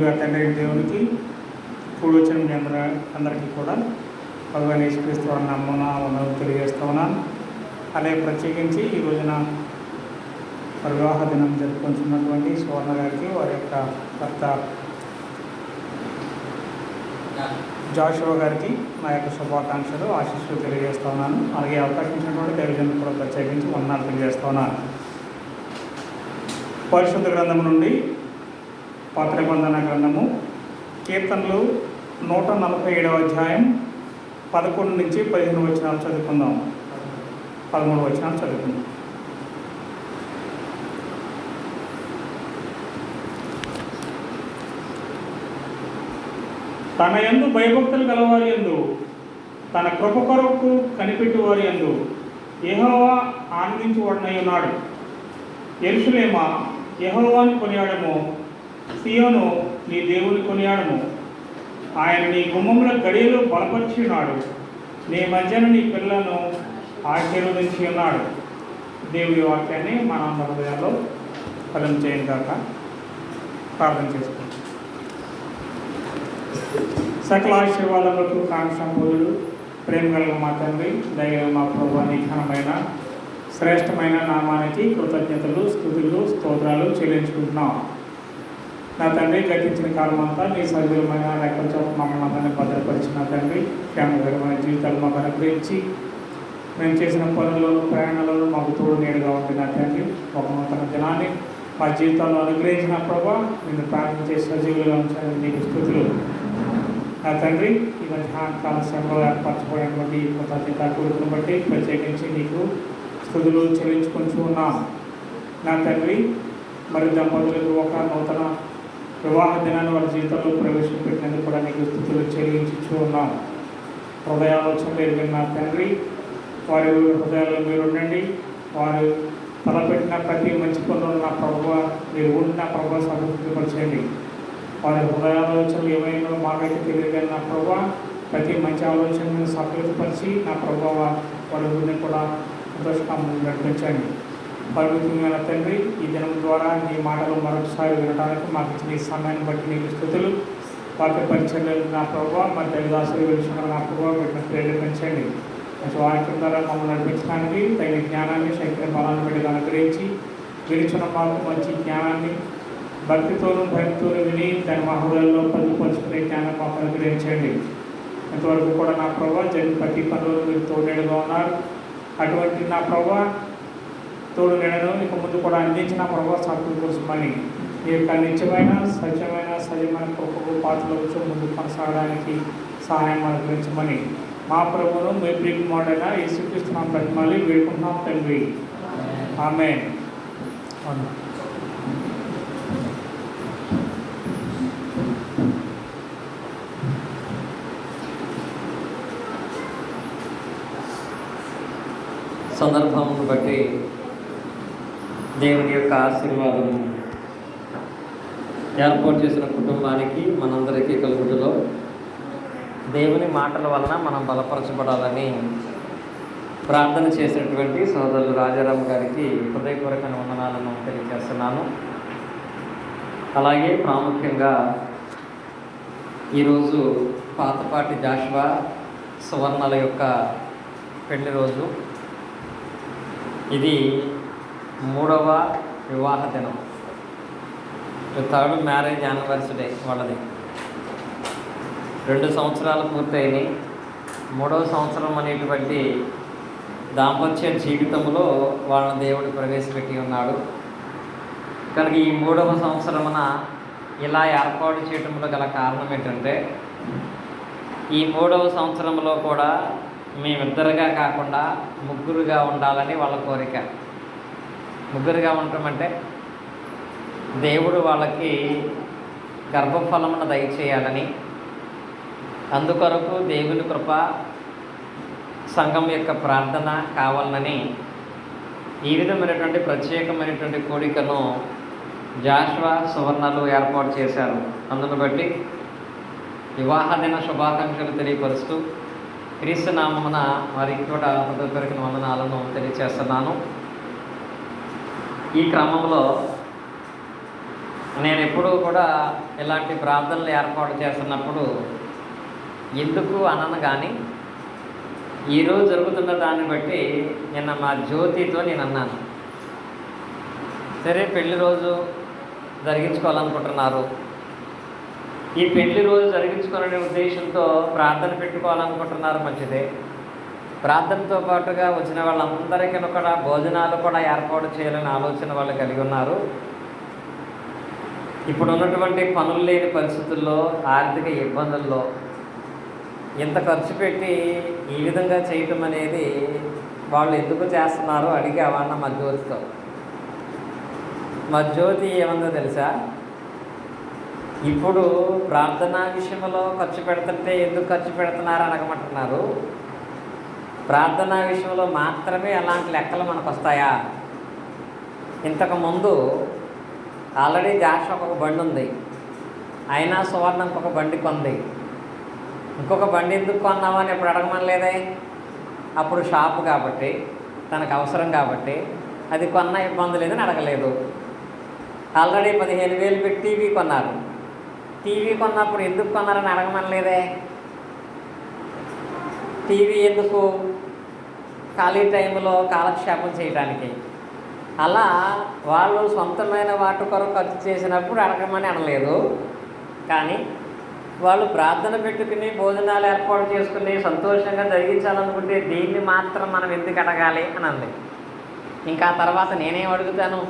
ముందుగా తండ్రి దేవునికి కూడి వచ్చిన మీ అందరికీ కూడా ప్రభువైన యేసుక్రీస్తు వారి నామమున వందనాలు తెలియజేస్తూ ఉన్నాను. అలాగే ప్రత్యేకించి ఈ రోజున వివాహ దినం జరుపుకుంటున్నటువంటి సువర్ణ గారికి వారి యొక్క భర్త జాషువా గారికి నా యొక్క శుభాకాంక్షలు ఆశీస్సులు తెలియజేస్తూ ఉన్నాను. అలాగే అవకాశం ఇచ్చినటువంటి దైవజనులు కూడా ప్రత్యేకించి వందనాలు తెలియజేస్తూ ఉన్నాను. పరిశుద్ధ గ్రంథము నుండి పాత నిబంధన గ్రంథము కీర్తనలు 147వ అధ్యాయం 11 నుంచి 15 వచనాలు చదువుకుందాం. 13 వచనాలు చదువుకుందాం. తన యందు భయభక్తులు గలవారి యందు తన కృప కొరకు కనిపెట్టు వారి యందు యెహోవా ఆనందించువాడనై ఉన్నాడు. యెరూషలేమా యెహోవాను కొనియాడము, సీయోను నీ దేవుని కొనియాడము. ఆయన నీ గుమ్మముల గడియలు బలపరిచి ఉన్నాడు, నీ మధ్యన నీ పిల్లలను ఆశీర్వదించి ఉన్నాడు. దేవుడి వాక్యాన్ని మన హృదయాల్లో ఫలం చేయని కాక ప్రార్థన చేసుకుంటాం. సకల ఆశీర్వాదములకు కాంక్షంబోధుడు ప్రేమ కలిగిన మా తండ్రి, దయ మా ప్రభువా, నీ ఘనమైన శ్రేష్టమైన నామానికి కృతజ్ఞతలు, స్తుతులు, స్తోత్రాలు చెల్లించుకుంటున్నాం. నా తండ్రి, గతించిన కాలం అంతా నీ సజీవమైన రెక్కల చోట మమ్మల్ని అందరినీ భద్రపరిచిన తండ్రి, క్షేమకరమైన జీవితాలు మాకు అనుగ్రహించి మేము చేసిన పనులను ప్రయాణాలను మాకు తోడు నీడుగా ఉంది. నా తండ్రి, ఒక నూతన దినాన్ని మా జీవితాల్లో అనుగ్రహించిన ప్రభా, నేను ప్రార్థించే సజీవులుగా ఉంచాలని నీకు స్తుతులు. నా తండ్రి, ఈ మధ్యాహ్నకాల సమయంలో ఏర్పరచబడినటువంటి కృతజ్ఞత కొడుకును బట్టి ప్రత్యేకించి నీకు స్తుతులు చెల్లించుకుంటూ ఉన్నాం. నా తండ్రి, మరి దంపతులకు ఒక నూతన వివాహ దినాన్ని వారి జీవితంలో ప్రవేశపెట్టినందుకు కూడా నీకు స్తుతులు చెల్లించుతూ ఉన్నాం. హృదయాలోచనలు ఎరిగిన నా తండ్రి, వారి హృదయాల్లో మీరు ఉండండి. వారు తలపెట్టిన ప్రతి మంచి పనులు నా ప్రభువ మీరు ఉండిన ప్రభువ సంతృప్తిపరచండి. వారి హృదయాలోచనలు ఏమైనా మాకైతే తెలియదు నా ప్రభువ, ప్రతి మంచి ఆలోచనను సఫలతపరిచి నా ప్రభువ వారి ఊరిని కూడా సంతోషంగా నడిపించండి. పరిమితమైన తండ్రి, ఈ దినం ద్వారా నీ మాటలు మరొకసారి వినడానికి మాకు ఇచ్చిన ఈ సమయాన్ని బట్టి నీకు స్తుతులు. వాక్య పరిచర్యలు నా ప్రభువ, మరి దైవదాసులు విషయంలో నా ప్రభువ వీటిని ప్రేరేపించండి. మంచి వాక్యం ద్వారా మమ్మల్ని నడిపించడానికి తగిన జ్ఞానాన్ని, శక్తిని, బలాన్ని పెట్టి అనుగ్రహించి విరిచిన మాకు మంచి జ్ఞానాన్ని భక్తితోనూ భక్తితోనూ విని దాని మా హృదయాల్లో పొందుపరుచుకునే జ్ఞానం మాకు అనుగ్రహించండి. ఇంతవరకు కూడా నా ప్రభావ జరిగిన ప్రతి పనులు మీరు తోడేడుగా ఉన్నారు. అటువంటి నా ప్రభావ తోడు నీడను ఇక ముందు కూడా అందించిన ప్రభావ సంతృప్తిపరచమని, ఈ యొక్క నిత్యమైన సత్యమైన సజీవమైన కృపకు పాత్రలు ముందు కొనసాగడానికి సహాయం అనుగ్రహించమని మా ప్రభువును మీ ప్రియకుమారుడైన యేసుక్రీస్తు నామమున బ్రతిమాలి వేడుకుంటున్నాం తండ్రి. ఆమేన్. సందర్భమును బట్టి దేవుని యొక్క ఆశీర్వాదము ఏర్పాటు చేసిన కుటుంబానికి మనందరికీ కలుగుటలో దేవుని మాటల వలన మనం బలపరచబడాలని ప్రార్థన చేసినటువంటి సోదరులు రాజారాం గారికి హృదయపూర్వక వందనాలను తెలియజేస్తున్నాను. అలాగే ప్రాముఖ్యంగా ఈరోజు పాతపాటి జాషువా సువర్ణల యొక్క పెళ్లి రోజు. ఇది 3వ వివాహ దినం, 3rd మ్యారేజ్ యానివర్సరీ వాళ్ళది. 2 సంవత్సరాలు పూర్తయినాయి. 3వ సంవత్సరం అనేటువంటి దాంపత్య జీవితంలో వాళ్ళని దేవుడు ప్రవేశపెట్టి ఉన్నాడు. కనుక ఈ 3వ సంవత్సరమున ఇలా ఏర్పాటు చేయడంలో గల కారణం ఏంటంటే, ఈ 3వ సంవత్సరంలో కూడా మేమిద్దరుగా కాకుండా ముగ్గురుగా ఉండాలని వాళ్ళ కోరిక. ముగ్గురుగా ఉండటం అంటే దేవుడు వాళ్ళకి గర్భఫలమును దయచేయాలని, అందుకొరకు దేవుని కృప, సంఘం యొక్క ప్రార్థన కావాలని ఈ విధమైనటువంటి ప్రత్యేకమైనటువంటి కోరికను జాషువా సువర్ణలు ఏర్పాటు చేశారు. అందును బట్టి వివాహ దిన శుభాకాంక్షలు తెలియపరుస్తూ క్రీస్తు నామమున వారికి కూడా హృదయపూర్వక వందనాలను తెలియచేస్తున్నాను. ఈ క్రమంలో నేను ఎప్పుడూ కూడా ఇలాంటి ప్రార్థనలు ఏర్పాటు చేస్తున్నప్పుడు ఎందుకు అనను కానీ ఈరోజు జరుగుతున్న దాన్ని బట్టి నిన్న మా జ్యోతితో నేను అన్నాను, సరే పెళ్లి రోజు జరిగించుకోవాలనుకుంటున్నారు, ఈ పెళ్లి రోజు జరిగించుకోవాలనే ఉద్దేశంతో ప్రార్థన పెట్టుకోవాలనుకుంటున్నారు, మంచిదే. ప్రార్థనతో పాటుగా వచ్చిన వాళ్ళందరికీ కూడా భోజనాలు కూడా ఏర్పాటు చేయాలని ఆలోచన వాళ్ళు కలిగి ఉన్నారు. ఇప్పుడు ఉన్నటువంటి పనులు లేని పరిస్థితుల్లో, ఆర్థిక ఇబ్బందుల్లో ఇంత ఖర్చు పెట్టి ఈ విధంగా చేయటం అనేది వాళ్ళు ఎందుకు చేస్తున్నారో అడిగావన్న మా జ్యోతితో. మా జ్యోతి ఏమందో తెలుసా, ఇప్పుడు ప్రార్థనా విషయంలో ఖర్చు పెడుతుంటే ఎందుకు ఖర్చు పెడుతున్నారు అనగమంటున్నారు, ప్రార్థనా విషయంలో మాత్రమే అలాంటి లెక్కలు మనకు వస్తాయా? ఇంతకుముందు ఆల్రెడీ జాషువాకు ఒక బండి ఉంది, అయినా సువర్ణ ఇంకొక బండి కొంది. ఇంకొక బండి ఎందుకు కొన్నావు అని ఎప్పుడు అడగమనలేదే. అప్పుడు షాపు కాబట్టి, తనకు అవసరం కాబట్టి అది కొన్న ఇబ్బంది లేదని అడగలేదు. ఆల్రెడీ 15,000 పెట్టి టీవీ కొన్నారు. టీవీ కొన్నప్పుడు ఎందుకు కొన్నారని అడగమనలేదే. టీవీ ఎందుకు? ఖాళీ టైంలో కాలక్షేపం చేయడానికి. అలా వాళ్ళు సొంతమైన వాటి కొరకు ఖర్చు చేసినప్పుడు అడగమని అనలేదు. కానీ వాళ్ళు ప్రార్థన పెట్టుకుని భోజనాలు ఏర్పాటు చేసుకుని సంతోషంగా జరిగించాలనుకుంటే దీన్ని మాత్రం మనం ఎందుకు అడగాలి అని అంది. ఇంకా తర్వాత నేనేం అడుగుతాను,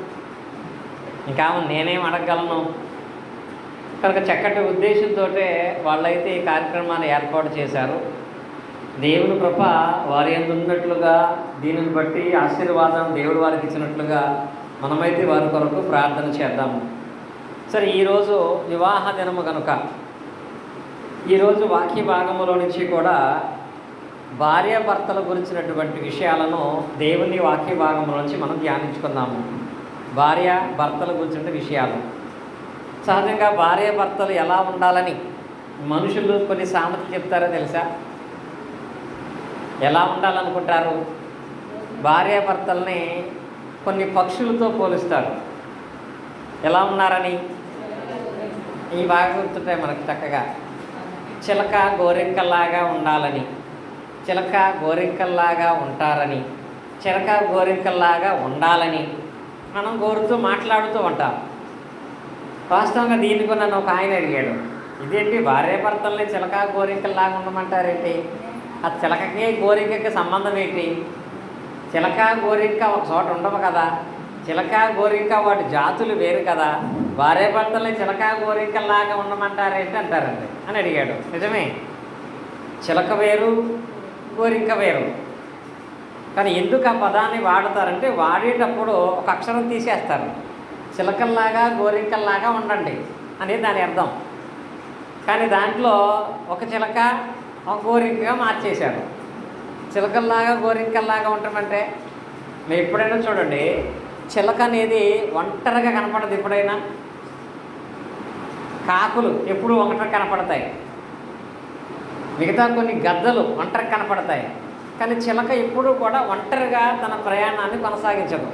ఇంకా నేనేం అడగగలను? కనుక చక్కటి ఉద్దేశంతో వాళ్ళైతే ఈ కార్యక్రమాన్ని ఏర్పాటు చేశారు. దేవుని కృప వారి యందు ఉన్నట్లుగా, దీనిని బట్టి ఆశీర్వాదం దేవుడు వారికి ఇచ్చినట్లుగా మనమైతే వారి కొరకు ప్రార్థన చేద్దాము. సరే, ఈరోజు వివాహ దినము కనుక ఈరోజు వాక్య భాగములో నుంచి కూడా భార్యాభర్తల గురించినటువంటి విషయాలను దేవుని వాక్య భాగంలో నుంచి మనం ధ్యానించుకుందాము. భార్యాభర్తల గురించిన విషయాలు. సహజంగా భార్యాభర్తలు ఎలా ఉండాలని మనుషులు కొన్ని సామెతలు చెప్తారో తెలుసా? ఎలా ఉండాలనుకుంటారు? భార్యాభర్తల్ని కొన్ని పక్షులతో పోలుస్తారు. ఎలా ఉన్నారని ఈ బాగా గుర్తుంటాయి మనకు చక్కగా. చిలక గోరింకల్లాగా ఉండాలని, చిలక గోరింకల్లాగా ఉంటారని, చిలక గోరింకల్లాగా ఉండాలని మనం కోరుతూ మాట్లాడుతూ ఉంటాం. వాస్తవంగా దీనికి నన్ను ఒక ఆయన అడిగాడు, ఇదేంటి భార్యాభర్తల్ని చిలక గోరింకల్లాగా ఉండమంటారేంటి? ఆ చిలకకి గోరింకకి సంబంధం ఏంటి? చిలక గోరింక ఒక చోట ఉండవు కదా, చిలక గోరింక వాటి జాతులు వేరు కదా, భార్యాభర్తల్ని చిలక గోరింకల్లాగా ఉండమంటారేంటి అంటారండి అని అడిగాడు. నిజమే, చిలక వేరు గోరింక వేరు. కానీ ఎందుకు ఆ పదాన్ని వాడతారంటే వాడేటప్పుడు ఒక అక్షరం తీసేస్తారు. చిలకల్లాగా గోరింకల్లాగా ఉండండి అనేది దాని అర్థం. కానీ దాంట్లో ఒక చిలక ఒక గోరింకగా మార్చేశారు. చిలకల్లాగా గోరింకల్లాగా ఉండటమంటే మీరు ఎప్పుడైనా చూడండి, చిలక అనేది ఒంటరిగా కనపడదు. ఎప్పుడైనా కాకులు ఎప్పుడు ఒంటరిగా కనపడతాయి, మిగతా కొన్ని గద్దలు ఒంటరిగా కనపడతాయి. కానీ చిలక ఎప్పుడూ కూడా ఒంటరిగా తన ప్రయాణాన్ని కొనసాగించదు.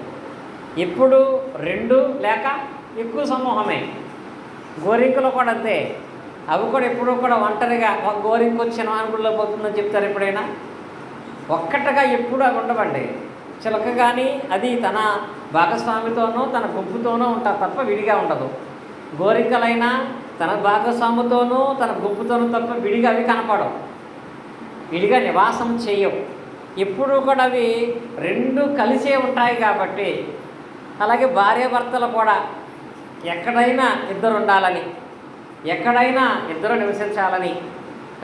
ఎప్పుడు 2 లేక ఎక్కువ సమూహమే. గోరింకలు కూడా అంతే, అవి కూడా ఎప్పుడూ కూడా ఒంటరిగా ఒక గోరింక వచ్చి శనవానుగుల్లో పోతుందని చెప్తారు. ఎప్పుడైనా ఒక్కటగా ఎప్పుడు అవి ఉండవండి. చిలక కానీ అది తన భాగస్వామితోనో తన గుంపుతోనో ఉంటారు తప్ప విడిగా ఉండదు. గోరింకలైనా తన భాగస్వామితోనూ తన గుంపుతోనూ తప్ప విడిగా అవి కనపడవు, విడిగా నివాసం చేయవు. ఎప్పుడూ కూడా అవి 2 కలిసే ఉంటాయి. కాబట్టి అలాగే భార్యాభర్తలు కూడా ఎక్కడైనా ఇద్దరు ఉండాలని, ఎక్కడైనా ఇద్దరు నివసించాలని.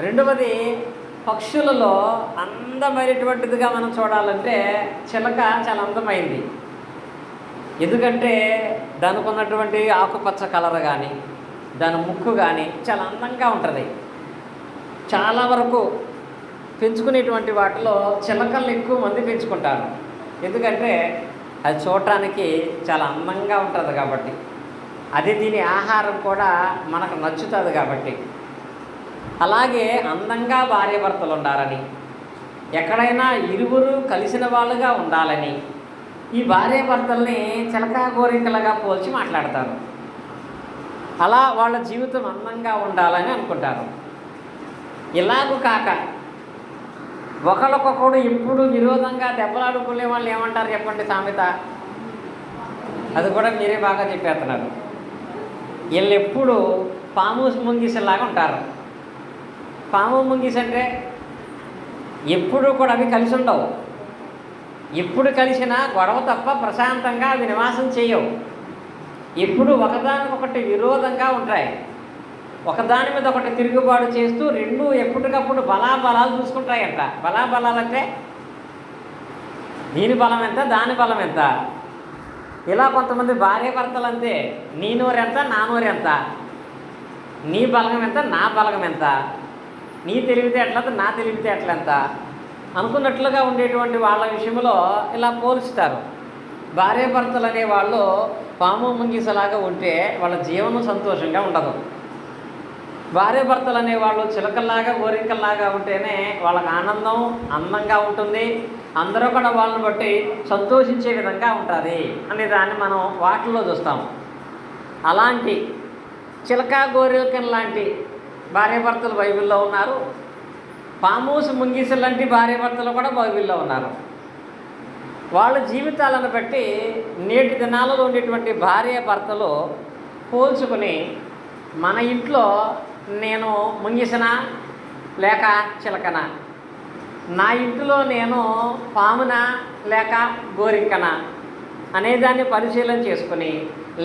రెండవది, పక్షులలో అందమైనటువంటిదిగా మనం చూడాలంటే చిలక చాలా అందమైంది. ఎందుకంటే దానికి ఉన్నటువంటి ఆకుపచ్చ కలర్ కానీ, దాని ముక్కు కానీ చాలా అందంగా ఉంటుంది. చాలా వరకు పెంచుకునేటువంటి వాటిలో చిలకలు ఎక్కువ మంది పెంచుకుంటారు. ఎందుకంటే అది చూడటానికి చాలా అందంగా ఉంటుంది కాబట్టి, అది దీని ఆహారం కూడా మనకు నచ్చుతుంది కాబట్టి. అలాగే అందంగా భార్యాభర్తలు ఉండాలని, ఎక్కడైనా ఇరువురు కలిసిన వాళ్ళుగా ఉండాలని ఈ భార్యాభర్తల్ని చిలక గోరింకలుగా పోల్చి మాట్లాడతారు. అలా వాళ్ళ జీవితం అందంగా ఉండాలని అనుకుంటారు. ఇలాగూ కాక ఒకరికొకడు ఎప్పుడు విరోధంగా దెబ్బలాడుకునే వాళ్ళు ఏమంటారు చెప్పండి సామెత? అది కూడా మీరే బాగా చెప్పేస్తున్నారు. వీళ్ళు ఎప్పుడు పాము ముంగిసలాగా ఉంటారు. పాము ముంగిస అంటే ఎప్పుడు కూడా అవి కలిసి ఉండవు. ఎప్పుడు కలిసినా గొడవ తప్ప ప్రశాంతంగా అవి నివాసం చేయవు. ఎప్పుడు ఒకదానికొకటి విరోధంగా ఉంటాయి. ఒకదాని మీద ఒకటి తిరుగుబాటు చేస్తూ రెండు ఎప్పటికప్పుడు బలాబలాలు చూసుకుంటాయంట. బలాబలాలంటే దీని బలం ఎంత, దాని బలం ఎంత. ఇలా కొంతమంది భార్యాభర్తలు అంతే. నీ నోరెంత, నా నోరెంత, నీ బలగం ఎంత, నా బలగం ఎంత, నీ తెలివితేటలంత, నా తెలివితేటలంత అనుకున్నట్లుగా ఉండేటువంటి వాళ్ళ విషయంలో ఇలా పోల్చుతారు. భార్యాభర్తలు అనేవాళ్ళు పాము ముంగిసలాగా ఉంటే వాళ్ళ జీవనం సంతోషంగా ఉండదు. భార్యాభర్తలు అనేవాళ్ళు చిలకల్లాగా గోరింకల్లాగా ఉంటేనే వాళ్ళకి ఆనందం అందంగా ఉంటుంది. అందరూ కూడా వాళ్ళని బట్టి సంతోషించే విధంగా ఉంటుంది అనే దాన్ని మనం వాటిల్లో చూస్తాం. అలాంటి చిలక గోరింకం లాంటి భార్యాభర్తలు బైబిల్లో ఉన్నారు. పామూసు ముంగిస లాంటి భార్యాభర్తలు కూడా బైబిల్లో ఉన్నారు. వాళ్ళ జీవితాలను బట్టి నేటి దినాలలో ఉండేటువంటి భార్యాభర్తలు పోల్చుకొని మన ఇంట్లో నేను ముంగిసనా లేక చిలకనా, నా ఇంటిలో నేను పామునా లేక గోరింకనా అనేదాన్ని పరిశీలన చేసుకుని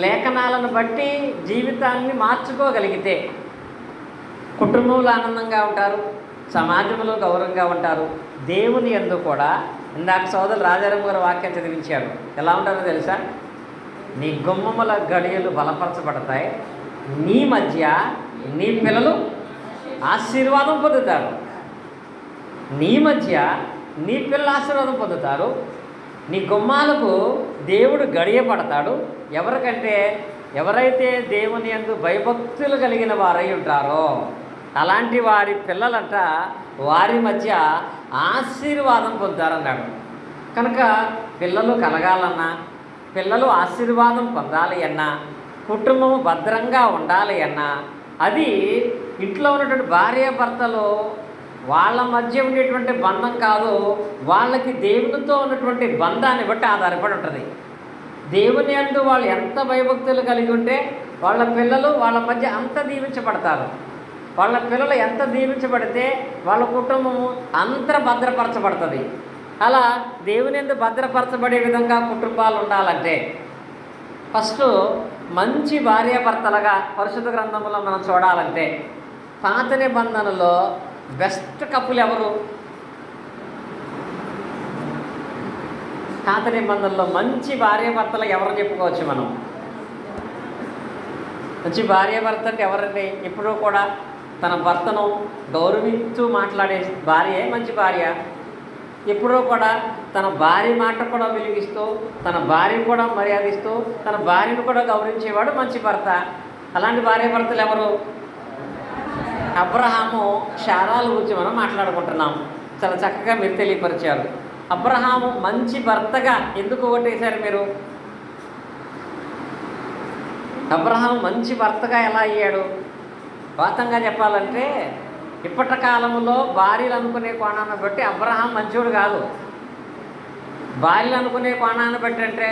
లేఖనాలను బట్టి జీవితాన్ని మార్చుకోగలిగితే కుటుంబంలో ఆనందంగా ఉంటారు, సమాజంలో గౌరవంగా ఉంటారు. దేవుని యందు కూడా ఇందాక సోదరు రాజారాం గారు వాక్యం చదివించారు. ఎలా ఉంటారో తెలుసా? నీ గుమ్మముల గడియలు బలపరచబడతాయి, నీ మధ్య నీ పిల్లలు ఆశీర్వాదం పొందుతారు. నీ మధ్య నీ పిల్లలు ఆశీర్వాదం పొందుతారు. నీ గుమ్మాలకు దేవుడు గడియ పడతాడు. ఎవరికంటే ఎవరైతే దేవుని యందు భయభక్తులు కలిగిన వారై ఉంటారో అలాంటి వారి పిల్లలంట వారి మధ్య ఆశీర్వాదం పొందుతారన్నాడు. కనుక పిల్లలు కలగాలన్నా, పిల్లలు ఆశీర్వాదం పొందాలి అన్నా, కుటుంబము భద్రంగా ఉండాలి అన్నా అది ఇంట్లో ఉన్నటువంటి భార్యాభర్తలు వాళ్ళ మధ్య ఉండేటువంటి బంధం కాదు, వాళ్ళకి దేవునితో ఉన్నటువంటి బంధాన్ని బట్టి ఆధారపడి ఉంటుంది. దేవుని యందు వాళ్ళు ఎంత భయభక్తులు కలిగి ఉంటే వాళ్ళ పిల్లలు వాళ్ళ మధ్య అంత దీవించబడతారు. వాళ్ళ పిల్లలు ఎంత దీవించబడితే వాళ్ళ కుటుంబము అంత భద్రపరచబడుతుంది. అలా దేవుని యందు భద్రపరచబడే విధంగా కుటుంబాలు ఉండాలంటే ఫస్ట్ మంచి భార్యాభర్తలుగా పరిశుద్ధ గ్రంథంలో మనం చూడాలంటే పాత నిబంధనలో బెస్ట్ కపుల్ ఎవరు? పాత నిబంధనలో మంచి భార్యాభర్తలు ఎవరు చెప్పుకోవచ్చు మనం? మంచి భార్యాభర్త అంటే ఎవరండి? ఎప్పుడూ కూడా తన భర్తను గౌరవిస్తూ మాట్లాడే భార్యే మంచి భార్య. ఎప్పుడూ కూడా తన భార్య మాట కూడా వెలిగిస్తూ, తన భార్యను కూడా మర్యాదిస్తూ, తన భార్యను కూడా గౌరవించేవాడు మంచి భర్త. అలాంటి భార్యాభర్తలు ఎవరు? అబ్రహాము శారాల గురించి మనం మాట్లాడుకుంటున్నాం. చాలా చక్కగా మీరు తెలియపరిచారు. అబ్రహాము మంచి భర్తగా ఎందుకు ఓటేశారు మీరు? అబ్రహాము మంచి భర్తగా ఎలా అయ్యాడు? వాస్తవంగా చెప్పాలంటే ఇప్పటి కాలంలో భార్యలు అనుకునే కోణాన్ని బట్టి అబ్రహాం మంచోడు కాదు. భార్యలు అనుకునే కోణాన్ని బట్టి అంటే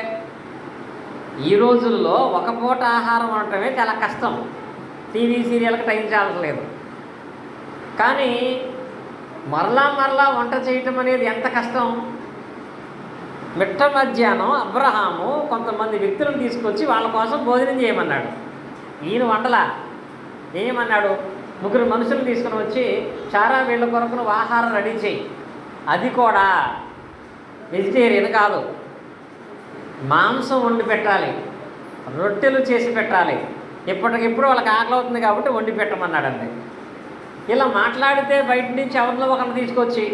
ఈ రోజుల్లో ఒక పూట ఆహారం అనటమే చాలా కష్టం. టీవీ సీరియల్కి టైం చాలట్లేదు. కానీ మరలా వంట చేయటం అనేది ఎంత కష్టం. మిట్ట మధ్యాహ్నం అబ్రహాము కొంతమంది వ్యక్తులను తీసుకొచ్చి వాళ్ళ కోసం భోజనం చేయమన్నాడు. ఈయన వంటలా ఏమన్నాడు? 3 మనుషులను తీసుకుని వచ్చి చారా వీళ్ళ కొరకు నువ్వు ఆహారం రెడీ చేయి. అది కూడా వెజిటేరియన్ కాదు, మాంసం వండి పెట్టాలి, రొట్టెలు చేసి పెట్టాలి. ఇప్పటికిప్పుడు వాళ్ళకి ఆకలి అవుతుంది కాబట్టి వండి పెట్టమన్నాడండి. ఇలా మాట్లాడితే బయట నుంచి ఎవరినో ఒకరిని తీసుకొచ్చి,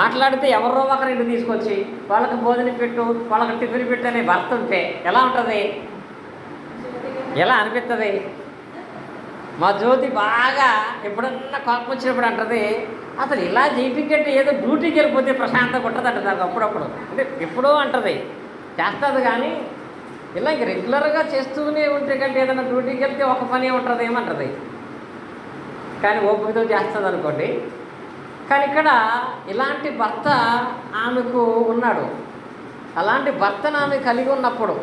మాట్లాడితే ఎవరో ఒకరిని తీసుకొచ్చి వాళ్ళకి భోజనం పెట్టు, వాళ్ళకి టిఫిన్ పెట్టు అనే భర్త ఉంటే ఎలా ఉంటుంది? ఎలా అనిపిస్తుంది? మా జ్యోతి బాగా ఎప్పుడన్నా కోపం వచ్చినప్పుడు అంటది, అసలు ఇలా జీవికంటే ఏదో డ్యూటీకి వెళ్ళిపోతే ప్రశాంతంగా ఉంటుందంట నాకు అప్పుడప్పుడు. అంటే ఎప్పుడో అంటది, చేస్తుంది కానీ ఇలా ఇంక రెగ్యులర్గా చేస్తూనే ఉంటే కంటే ఏదైనా డ్యూటీకి వెళ్తే ఒక పని ఉంటుంది ఏమంటుంది, కానీ ఓపికతో చేస్తుంది అనుకోండి. కానీ ఇక్కడ ఇలాంటి భర్త ఆమెకు ఉన్నాడు. అలాంటి భర్తను ఆమె కలిగి ఉన్నప్పుడు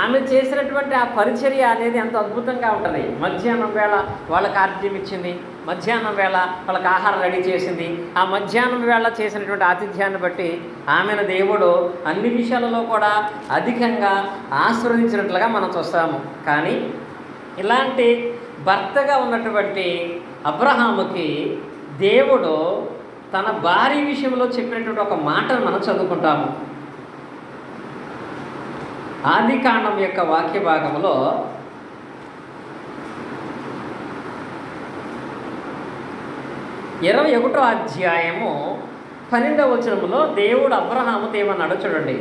ఆమె చేసినటువంటి ఆ పరిచర్య అనేది ఎంతో అద్భుతంగా ఉంటుంది. మధ్యాహ్నం వేళ వాళ్ళకి ఆతిథ్యం ఇచ్చింది, మధ్యాహ్నం వేళ వాళ్ళకి ఆహారం రెడీ చేసింది. ఆ మధ్యాహ్నం వేళ చేసినటువంటి ఆతిథ్యాన్ని బట్టి ఆమెను దేవుడు అన్ని విషయాలలో కూడా అధికంగా ఆశీర్వదించినట్లుగా మనం చూస్తాము. కానీ ఇలాంటి భర్తగా ఉన్నటువంటి అబ్రహాముకి దేవుడు తన భార్య విషయంలో చెప్పినటువంటి ఒక మాటను మనం చదువుకుంటాము. ఆదికాండం యొక్క వాక్య భాగంలో 21వ అధ్యాయము 12వ వచనంలో దేవుడు అబ్రహాముతో ఏమన్నాడో చూడండి.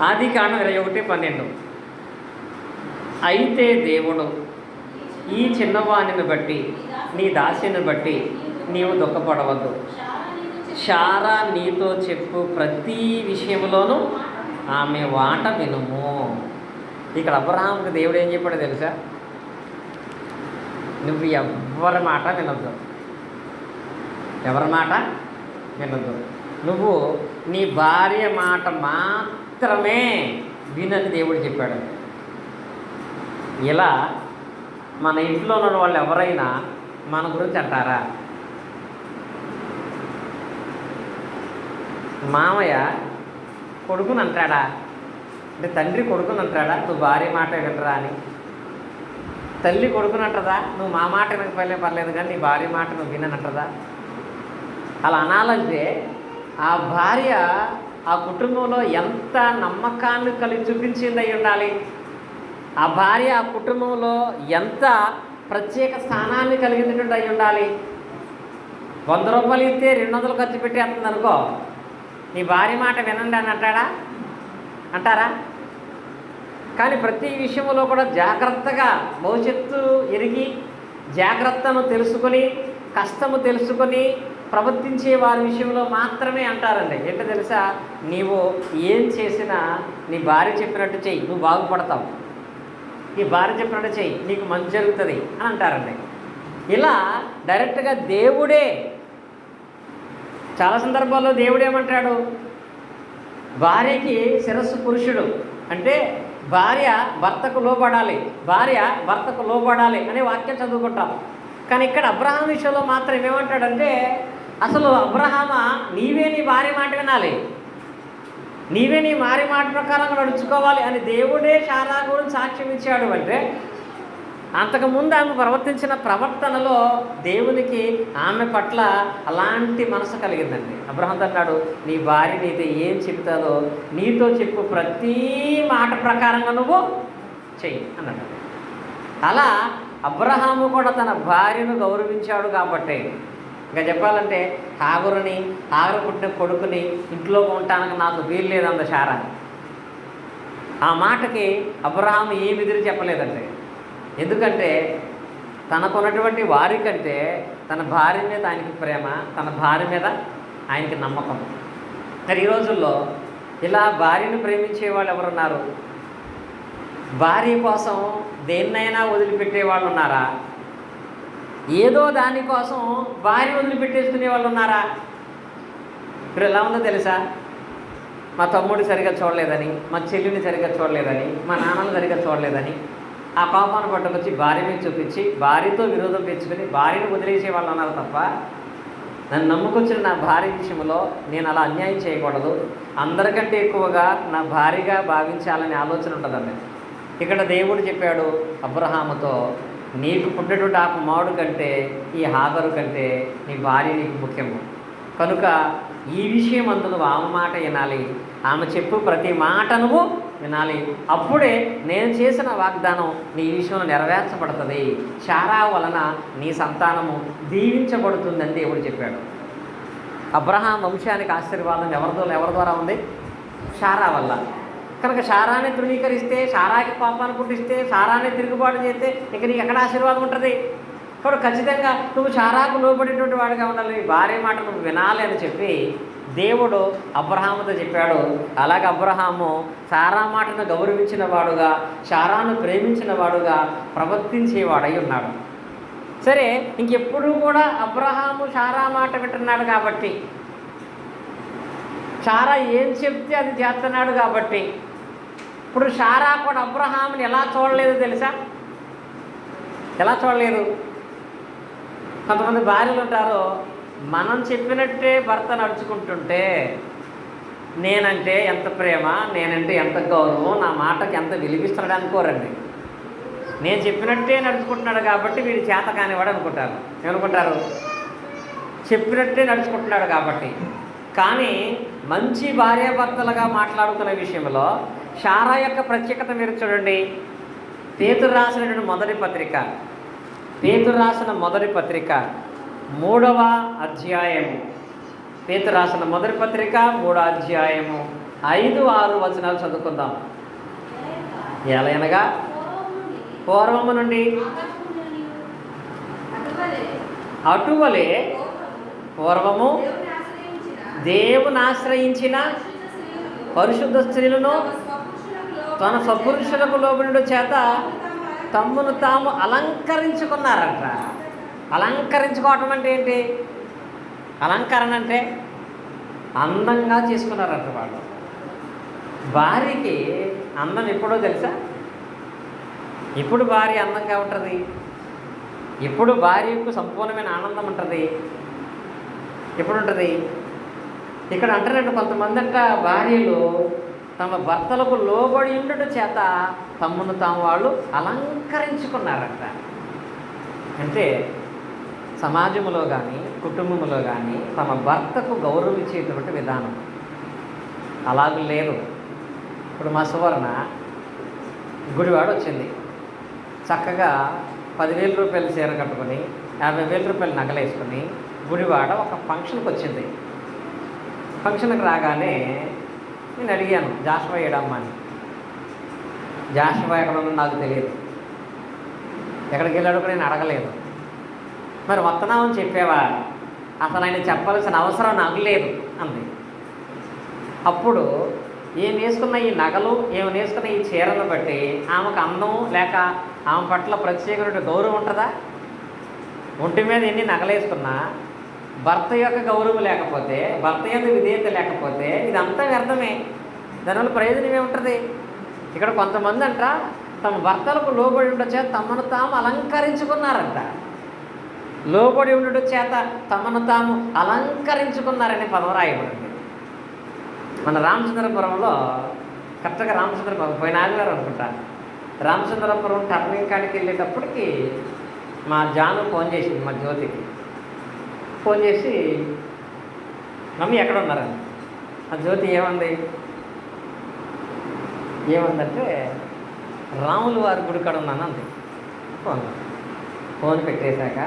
ఆదికాండం 21:12. అయితే దేవుడు ఈ చిన్నవాణిని బట్టి నీ దాసిని బట్టి నీవు దుఃఖపడవద్దు, శారా నీతో చెప్పు ప్రతి విషయంలోనూ ఆమె వాట వినుము. ఇక్కడ అబ్రహాంకి దేవుడు ఏం చెప్పాడో తెలుసా? నువ్వు ఎవరి మాట వినొద్దు, ఎవరి మాట వినొద్దు, నువ్వు నీ భార్య మాట మాత్రమే వినని దేవుడు చెప్పాడు. ఇలా మన ఇంట్లో ఉన్న వాళ్ళు ఎవరైనా మన గురించి అంటారా? మామయ్య కొడుకుని అంటాడా, అంటే తండ్రి కొడుకుని అంటాడా నువ్వు భార్య మాట వినరా అని? తల్లి కొడుకుని అంటదా నువ్వు మా మాట వినకపోయినా పర్లేదు కానీ నీ భార్య మాట నువ్వు విననంటదా? అలా అనాలంటే ఆ భార్య ఆ కుటుంబంలో ఎంత నమ్మకాన్ని కలిగి చూపించింది అయి ఉండాలి. ఆ భార్య ఆ కుటుంబంలో ఎంత ప్రత్యేక స్థానాన్ని కలిగినటువంటి అయి ఉండాలి. 100 రూపాయలు ఇస్తే 200 ఖర్చు పెట్టేస్తుంది అనుకో, నీ భార్య మాట వినండి అని అంటారా? కానీ ప్రతి విషయంలో కూడా జాగ్రత్తగా భవిష్యత్తు ఎరిగి జాగ్రత్తను తెలుసుకొని కష్టము తెలుసుకొని ప్రవర్తించే వారి విషయంలో మాత్రమే అంటారండి. ఏంటో తెలుసా? నీవు ఏం చేసినా నీ భార్య చెప్పినట్టు చెయ్యి, నువ్వు బాగుపడతావు, నీ భార్య చెప్పినట్టు చెయ్యి, నీకు మంచి జరుగుతుంది అని అంటారండి. ఇలా డైరెక్ట్గా దేవుడే చాలా సందర్భాల్లో దేవుడు ఏమంటాడు? భార్యకి శిరస్సు పురుషుడు, అంటే భార్య భర్తకు లోబడాలి, భార్య భర్తకు లోబడాలి అనే వాక్యం చదువుకుంటాం. కానీ ఇక్కడ అబ్రహాం విషయంలో మాత్రం ఏమంటాడంటే, అసలు అబ్రహామా నీవే నీ భార్య మాట వినాలి, నీవే నీ భార్య మాట ప్రకారంగా నడుచుకోవాలి అని దేవుడే శారా గురించి సాక్ష్యం ఇచ్చాడు. అంటే అంతకుముందు ఆమె ప్రవర్తించిన ప్రవర్తనలో దేవునికి ఆమె పట్ల అలాంటి మనసు కలిగిందండి. అబ్రహాం అన్నాడు, నీ భార్య నీతో ఏం చెప్తాదో నీతో చెప్పు ప్రతి మాట ప్రకారంగా నువ్వు చెయ్యి అన్నాడు. అలా అబ్రహాము కూడా తన భార్యను గౌరవించాడు. కాబట్టి ఇంకా చెప్పాలంటే హాగరు పుట్టిన కొడుకుని ఇంట్లో ఉండటానికి నాకు వీలు లేదంద శారా. ఆ మాటకి అబ్రహాము ఏమి ఎదురు చెప్పలేదండి. ఎందుకంటే తనకున్నటువంటి వారి కంటే తన భార్య మీద ఆయనకి ప్రేమ, తన భార్య మీద ఆయనకి నమ్మకం. మరి ఈ రోజుల్లో ఇలా భార్యను ప్రేమించే వాళ్ళు ఎవరున్నారు? భార్య కోసం దేన్నైనా వదిలిపెట్టే వాళ్ళు ఉన్నారా? ఏదో దానికోసం భార్య వదిలిపెట్టేసుకునే వాళ్ళు ఉన్నారా? ఇప్పుడు ఎలా ఉందో తెలుసా? మా తమ్ముడు సరిగ్గా చూడలేదని, మా చెల్లిని సరిగ్గా చూడలేదని, మా నాన్నని సరిగ్గా చూడలేదని ఆ కోపాన్ని పట్టుకొచ్చి భార్య మీద చూపించి భార్యతో విరోధం పెంచుకొని భార్యను వదిలేసే వాళ్ళు ఉన్నారు తప్ప, నన్ను నమ్ముకొచ్చిన నా భార్య విషయంలో నేను అలా అన్యాయం చేయకూడదు, అందరికంటే ఎక్కువగా నా భార్యగా భావించాలనే ఆలోచన ఉంటుందండి. ఇక్కడ దేవుడు చెప్పాడు అబ్రహాముతో, నీకు పుట్టినటువంటి ఆ కుమారుడు కంటే ఈ హాగరు కంటే నీ భార్య నీకు ముఖ్యము కనుక ఈ విషయం అందు నువ్వు ఆమె మాట వినాలి, ఆమె చెప్పు ప్రతి మాట నువ్వు వినాలి. అప్పుడే నేను చేసిన వాగ్దానం నీ విషయంలో నెరవేర్చబడుతుంది, శారా వలన నీ సంతానము దీవించబడుతుందని దేవుడు చెప్పాడు. అబ్రహాం వంశానికి ఆశీర్వాదం ఎవరి ద్వారా ఉంది? శారా వల్ల. కనుక శారాన్ని తృణీకరిస్తే, శారాకి పాపాన్ని పుట్టిస్తే, శారాన్ని తిరుగుబాటు చేస్తే ఇక నీకు ఎక్కడ ఆశీర్వాదం ఉంటుంది? కాబట్టి ఖచ్చితంగా నువ్వు శారాకు లోబడేటువంటి వాడిగా ఉండాలి, భార్య మాట నువ్వు వినాలి అని చెప్పి దేవుడు అబ్రహాముతో చెప్పాడు. అలాగే అబ్రహాము శారా మాటను గౌరవించిన వాడుగా, శారాను ప్రేమించిన వాడుగా ప్రవర్తించేవాడై ఉన్నాడు. సరే, ఇంకెప్పుడు కూడా అబ్రహాము శారా మాట వింటున్నాడు కాబట్టి, శారా ఏం చెప్తే అది చేస్తున్నాడు కాబట్టి, ఇప్పుడు శారా కూడా అబ్రహాముని ఎలా చూడలేదు తెలుసా? ఎలా చూడలేదు? కొంతమంది భార్యలు ఉంటారు, మనం చెప్పినట్టే భర్త నడుచుకుంటుంటే నేనంటే ఎంత ప్రేమ, నేనంటే ఎంత గౌరవం, నా మాటకి ఎంత విలువిస్తున్నాడు అనుకోరండి. నేను చెప్పినట్టే నడుచుకుంటున్నాడు కాబట్టి వీడు చేత కానివాడు అనుకుంటారు. ఏమనుకుంటారు? చెప్పినట్టే నడుచుకుంటున్నాడు కాబట్టి. కానీ మంచి భార్యాభర్తలుగా మాట్లాడుతున్న విషయంలో శారా యొక్క ప్రత్యేకత మీరు చూడండి. పేతురు రాసినటువంటి మొదటి పత్రిక, పేతురు రాసిన మొదటి పత్రిక 3వ అధ్యాయము, పేతురు రాసిన మొదటి పత్రిక 3వ అధ్యాయము 5-6 వచనాలు చదువుకుందాం. ఎలయనగా పూర్వము నుండి అటువలే పూర్వము దేవుని ఆశ్రయించిన పరిశుద్ధ స్త్రీలను తన స్వపురుషులకు లోబడి చేత తమ్మును తాము అలంకరించుకున్నారట. అలంకరించుకోవటం అంటే ఏంటి? అలంకరణ అంటే అందంగా చేసుకున్నారట వాళ్ళు. భార్యకి అందం ఎప్పుడో తెలుసా? ఎప్పుడు భార్య అందంగా ఉంటుంది? ఎప్పుడు భార్యకు సంపూర్ణమైన ఆనందం ఉంటుంది? ఎప్పుడు ఉంటుంది? ఇక్కడ అంటారంటే కొంతమంది అంట భార్యలు తమ భర్తలకు లోబడి ఉండట చేత తమ్మును తాము వాళ్ళు అలంకరించుకున్నారట. అంటే సమాజంలో కానీ కుటుంబంలో కానీ తమ భర్తకు గౌరవించేటువంటి విధానం అలాగే లేదు. ఇప్పుడు మా సువర్ణ గుడివాడ వచ్చింది, చక్కగా 10,000 రూపాయలు చీర కట్టుకొని 50,000 రూపాయలు నగలేసుకొని గుడివాడ ఒక ఫంక్షన్కి వచ్చింది. ఫంక్షన్కి రాగానే నేను అడిగాను, జాషువా ఏడమ్మా అని. జాషువా ఎక్కడ ఉన్నా నాకు తెలియదు, ఎక్కడికి వెళ్ళాడు కూడా నేను అడగలేదు. మరి వస్తున్నామని చెప్పావా? అసలు ఆయన చెప్పాల్సిన అవసరం నాకు లేదు అంది. అప్పుడు ఏం వేసుకున్న ఈ నగలు, ఏమి వేసుకున్న ఈ చీరను బట్టి ఆమెకు అందం లేక ఆమె పట్ల ప్రత్యేకమైన గౌరవం ఉంటుందా? ఒంటి మీద ఎన్ని నగలేసుకున్నా భర్త యొక్క గౌరవం లేకపోతే, భర్త యొక్క విధేయత లేకపోతే ఇదంతా వ్యర్థమే. దానివల్ల ప్రయోజనం ఏముంటుంది? ఇక్కడ కొంతమంది అంట తమ భర్తలకు లోబడి ఉండడం చేత తమను తాము అలంకరించుకున్నారంట. లోబడి ఉండడం చేత తమను తాము అలంకరించుకున్నారని పదం రాయబడింది. మన రామచంద్రపురంలో, కరెక్ట్గా రామచంద్రపురం పోయిన ఆదివారం అనుకుంటా, రామచంద్రపురం టర్నింగ్ కాడికి వెళ్ళేటప్పటికి మా జాను ఫోన్ చేసింది, మా జ్యోతికి ఫోన్ చేసి, మమ్మీ ఎక్కడ ఉన్నారని. ఆ జ్యోతి ఏమందంటే రాములు వారి గుడి కాడ ఉన్నాను అంది. ఫోన్ పెట్టేశాక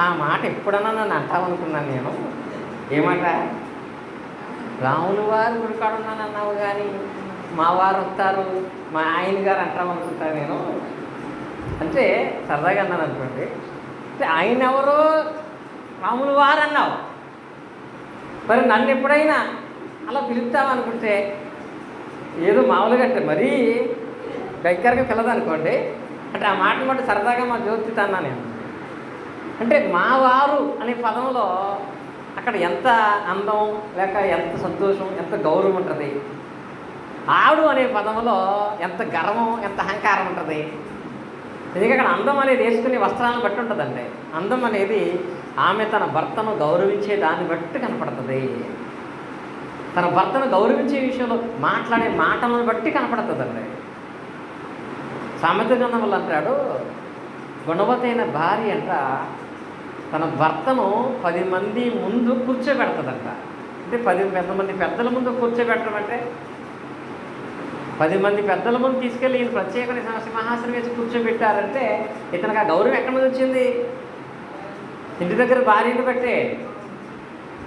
ఆ మాట ఎప్పుడన్నా నన్ను అంటామనుకున్నాను నేను. ఏమాట? రాములు వారి గుడి కాడ ఉన్నాను అన్నావు కానీ మా వారు వస్తారు, మా ఆయన గారు అంటామనుకుంటాను నేను అంటే సరదాగా అన్నాను అనుకోండి. అంటే ఆయన ఎవరో రాములు వారు అన్నావు, మరి నన్ను ఎప్పుడైనా అలా పిలుస్తామనుకుంటే ఏదో మామూలుగా అంటే మరీ దగ్గరగా పిల్లదనుకోండి. అంటే ఆ మాట మాట సరదాగా మా జ్యోతి అన్నా నేను. అంటే మా వారు అనే పదంలో అక్కడ ఎంత అందం లేక ఎంత సంతోషం, ఎంత గౌరవం ఉంటుంది. ఆడు అనే పదంలో ఎంత గర్వం, ఎంత అహంకారం ఉంటుంది. ఎందుకంటే అక్కడ అందం అనేది వేసుకునే వస్త్రాలను బట్టి ఉంటుందండి. అందం అనేది ఆమె తన భర్తను గౌరవించే దాన్ని బట్టి కనపడుతుంది. తన భర్తను గౌరవించే విషయంలో మాట్లాడే మాటలను బట్టి కనపడుతుందండి. సామెత గ్రంథంలో అంటాడు, గుణవతైన భార్య అంట తన భర్తను 10 మంది ముందు కూర్చోబెడుతుందంట. అంటే 10 మంది పెద్దల ముందు కూర్చోబెట్టడం అంటే 10 మంది పెద్దల ముందు తీసుకెళ్ళి ఈయన ప్రత్యేకమైన సింహాసనం వేసి కూర్చోబెట్టారంటే ఇతనికి ఆ గౌరవం ఎక్కడి నుంచి వచ్చింది? ఇంటి దగ్గర భార్యను బట్టే.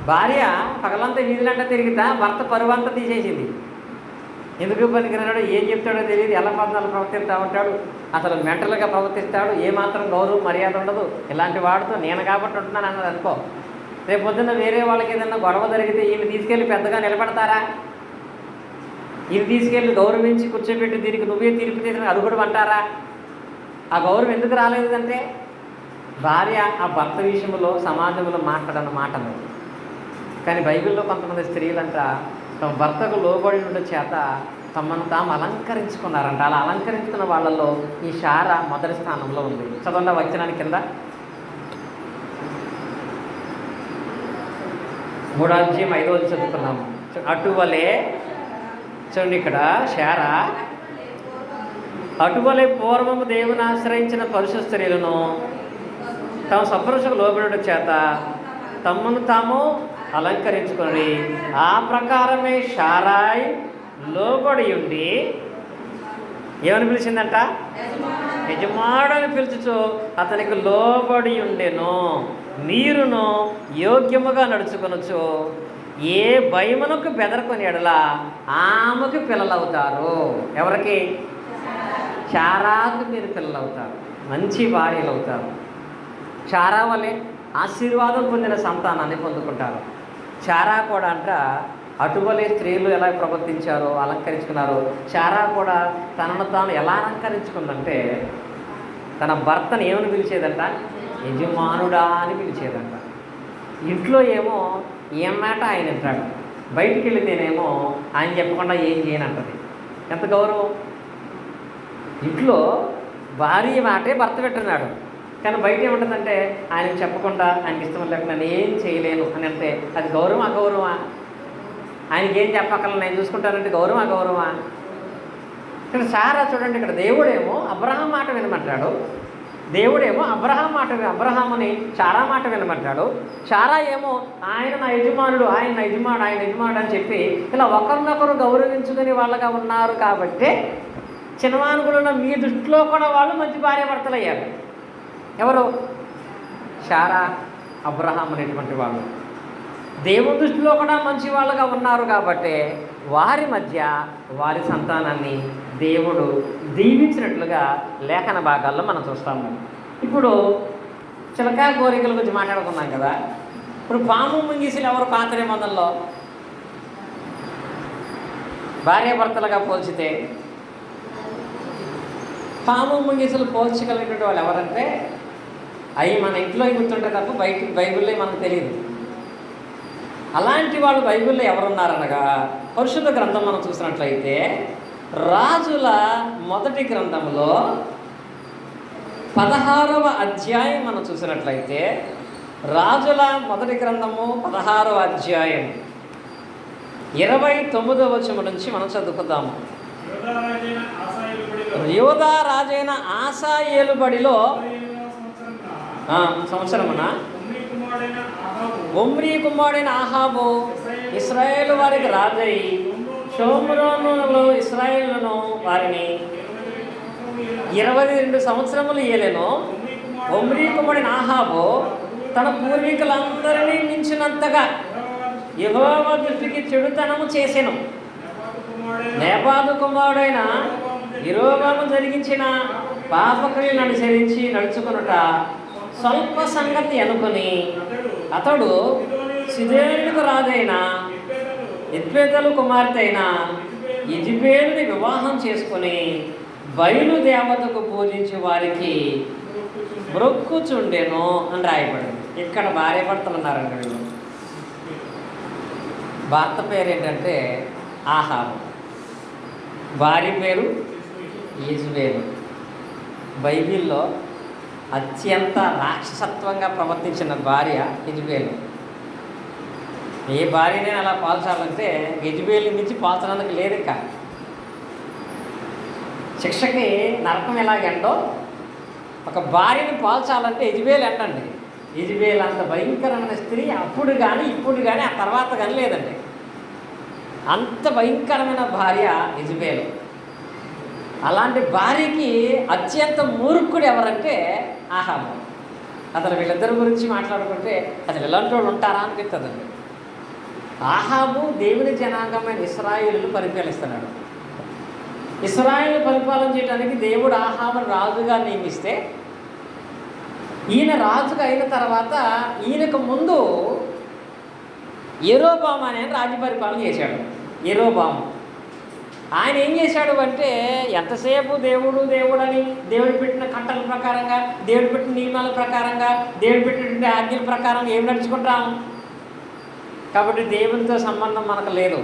భార్య పగలంతా వీధులంతా తిరిగితే భర్త పరువంతా తీసేసింది. ఎందుకు పనికిరాడు, ఏం చెప్తాడో తెలియదు, ఎలా పదాలు ప్రవర్తిస్తూ ఉంటాడు, అసలు మెంటల్గా ప్రవర్తిస్తాడు, ఏమాత్రం గౌరవం మర్యాద ఉండదు. ఇలాంటి వాడితో నేను కాబట్టి ఉంటున్నాను అన్నది అనుకో, రేపు పొద్దున్న వేరే వాళ్ళకి ఏదైనా గొడవ జరిగితే వీళ్ళు తీసుకెళ్ళి పెద్దగా నిలబడతారా? వీళ్ళు తీసుకెళ్ళి గౌరవించి కూర్చోబెట్టి దీనికి నువ్వే తీర్పు తీసిన అది కూడా అంటారా? ఆ గౌరవం ఎందుకు రాలేదంటే భార్య ఆ భర్త విషయంలో సమాజంలో మాట్లాడన్న మాటలు. కానీ బైబిల్లో కొంతమంది స్త్రీలంట తమ భర్తకు లోబడి ఉండే చేత తమను తాము అలంకరించుకున్నారంట. అలా అలంకరించుకున్న వాళ్ళల్లో ఈ శారా మొదటి స్థానంలో ఉంది. చదవండి వచనానికి కింద 3:5 చదువుకున్నాము. అటువలే చూడండి ఇక్కడ శారా, అటువలే పూర్వము దేవుని ఆశ్రయించిన పరుష స్త్రీలను తమ సపురుషకు లోబడి చేత తమను తాము అలంకరించుకొని ఆ ప్రకారమే శారాయ్ లోబడి ఉండి ఏమని పిలిచిందంట? యజమానుని పిలుచుచు అతనికి లోబడి ఉండెను. మీరును యోగ్యముగా నడుచుకొనొచ్చు ఏ భయమునకు బెదరకొని ఎడలా ఆమెకు పిల్లలవుతారు. ఎవరికి? శారాకు మీరు పిల్లలవుతారు, మంచి భార్యలు అవుతారు. శారా వలె ఆశీర్వాదం పొందిన సంతానాన్ని పొందుకుంటారు. శారా కూడా అంట అటువలే స్త్రీలు ఎలా ప్రవర్తించారో అలంకరించుకున్నారో, శారా కూడా తనను తాను ఎలా అలంకరించుకుందంటే తన భర్తను ఏమని పిలిచేదంట? యజమానుడా అని పిలిచేదంట. ఇంట్లో ఏమో ఏం మాట ఆయన వింటాడు, బయటికి వెళితేనేమో ఆయన చెప్పకుండా ఏం చేయనంటది. ఎంత గౌరవం! ఇంట్లో భార్య మాటే భర్త పెట్టున్నాడు, కానీ బయట ఏముంటుందంటే ఆయనకు చెప్పకుండా ఆయనకి ఇష్టం లేకుండా నేను ఏం చేయలేను అని అంటే అది గౌరవం అగౌరవమా? ఆయనకి ఏం చెప్పక్కర్లేదు నేను చూసుకుంటానంటే గౌరవం అగౌరవమా? ఇక్కడ శారా చూడండి, ఇక్కడ దేవుడేమో అబ్రహాం మాట వినమంటాడు, దేవుడేమో అబ్రహాముని శారా మాట వినమంటాడు. శారా ఏమో ఆయన నా యజమానుడు, ఆయన యజమానుడు అని చెప్పి ఇలా ఒకరినొకరు గౌరవించుకుని వాళ్ళగా ఉన్నారు. కాబట్టి చిన్నవానుగులున్న మీ దృష్టిలో కూడా వాళ్ళు మంచి భార్యాభర్తలు అయ్యారు. ఎవరు? శారా, అబ్రహాం అనేటువంటి వాళ్ళు దేవుని దృష్టిలో కూడా మంచి వాళ్ళగా ఉన్నారు. కాబట్టి వారి మధ్య వారి సంతానాన్ని దేవుడు దీవించినట్లుగా లేఖన భాగాల్లో మనం చూస్తాము. ఇప్పుడు చిలకా కోరికల గురించి మాట్లాడుకున్నాం కదా. ఇప్పుడు పాము ముంగిసులు ఎవరు పాత నిబంధనలో భార్యాభర్తలుగా పోల్చితే పాము ముంగిసులు పోల్చగలిగినటువంటి వాళ్ళు ఎవరంటే అవి మన ఇంట్లో గుర్తుంటే తప్ప బైబిల్లో మనకు తెలియదు. అలాంటి వాళ్ళు బైబిల్లో ఎవరున్నారనగా పరిశుద్ధ గ్రంథం మనం చూసినట్లయితే రాజుల మొదటి గ్రంథంలో 16వ అధ్యాయం మనం చూసినట్లయితే రాజుల మొదటి గ్రంథము 16వ అధ్యాయం 29వ వచనం నుంచి మనం చదువుకుందాము. యోధా రాజైన ఆసా ఏలుబడిలో సంవత్సరమున ఒమ్రీ కుమారుడైన ఆహాబు ఇశ్రాయేలు వారికి రాజై షోమ్రోనులో ఇశ్రాయేలును వారిని 22 సంవత్సరములు ఏలెను. ఒమ్రీ కుమారుడైన ఆహాబు తన పూర్వీకులందరినీ మించినంతగా యెహోవా దృష్టికి చెడుతనము చేసెను. నేబాతు కుమారుడైన యెరోబాము జరిగించిన పాపక్రియలను అనుసరించి నడుచుకొనుట స్వల్ప సంగతి అనుకుని అతడు సిదోనుకు రాజైన ఎత్బేతలు కుమార్తె అయిన యెజబేలుని వివాహం చేసుకుని బయలుదేవతకు పూజించే వారికి మొక్కుచుండెను అని రాయబడింది. ఇక్కడ భార్యాభర్తలు ఉన్నారండి. వీళ్ళు భర్త పేరు ఏంటంటే ఆహాబు, భార్య పేరు యెజబేలు. బైబిల్లో అత్యంత రాక్షసత్వంగా ప్రవర్తించిన భార్య యెజబేలు. ఏ భార్యనైనా అలా పాల్చాలంటే యెజబేలు మించి పాల్చడానికి లేదు. ఇక శిక్షకి నరకం ఎలాగంటో ఒక భార్యని పాల్చాలంటే యెజబేలు ఎంటండి. యెజబేలు అంత భయంకరమైన స్త్రీ అప్పుడు కానీ ఇప్పుడు కానీ ఆ తర్వాత కానీ లేదండి. అంత భయంకరమైన భార్య యెజబేలు. అలాంటి భార్యకి అత్యంత మూర్ఖుడు ఎవరంటే ఆహాబు. అసలు వీళ్ళిద్దరి గురించి మాట్లాడుకుంటే అసలు ఇలాంటి వాళ్ళు ఉంటారా అనిపిస్తుందండి. ఆహాబు దేవుని జనాంగమైన ఇశ్రాయేలును పరిపాలిస్తున్నాడు. ఇశ్రాయేలు పరిపాలన చేయడానికి దేవుడు ఆహాబును రాజుగా నియమిస్తే ఈయన రాజుగా అయిన తర్వాత ఈయనకు ముందు యెరోబాము అనే రాజ్య పరిపాలన చేశాడు. యెరోబాము ఆయన ఏం చేశాడు అంటే ఎంతసేపు దేవుడు దేవుడని దేవుడు పెట్టిన కట్టల ప్రకారంగా, దేవుడు పెట్టిన నియమాల ప్రకారంగా, దేవుడు పెట్టినటువంటి ఆజ్ఞల ప్రకారం ఏం నడుచుకుంటాము. కాబట్టి దేవునితో సంబంధం మనకు లేదు.